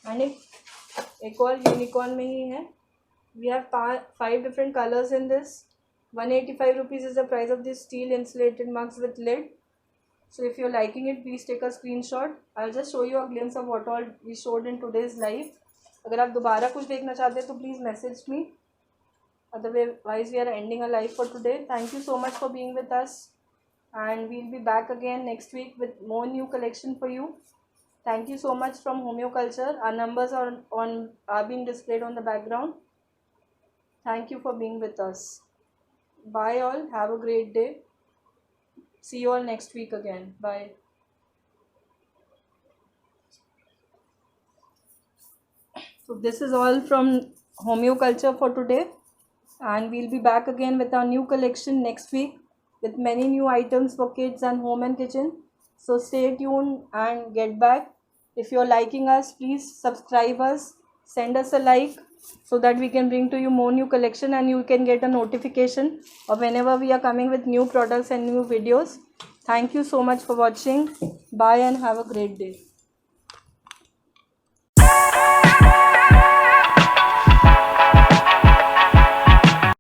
S1: and एक और यूनिकॉर्न में ही है। We have 5 different colours in this. 185 rupees is the price of this steel insulated mugs with lid. So if you're liking it, please take a screenshot. I'll just show you a glimpse of what all we showed in today's live. अगर आप दोबारा कुछ देखना चाहते हैं तो please message me. Otherwise we are ending our live for today. Thank you so much for being with us and we'll be back again next week with more new collection for you. Thank you so much from Homeoculture. Our numbers are being displayed on the background. Thank you for being with us. Bye all. Have a great day. See you all next week again. Bye. So this is all from Homeoculture for today, and we'll be back again with our new collection next week with many new items for kids and home and kitchen. So stay tuned and get back. If you're liking us, please subscribe us, send us a like so that we can bring to you more new collection and you can get a notification of whenever we are coming with new products and new videos. Thank you so much for watching. Bye and have a great day.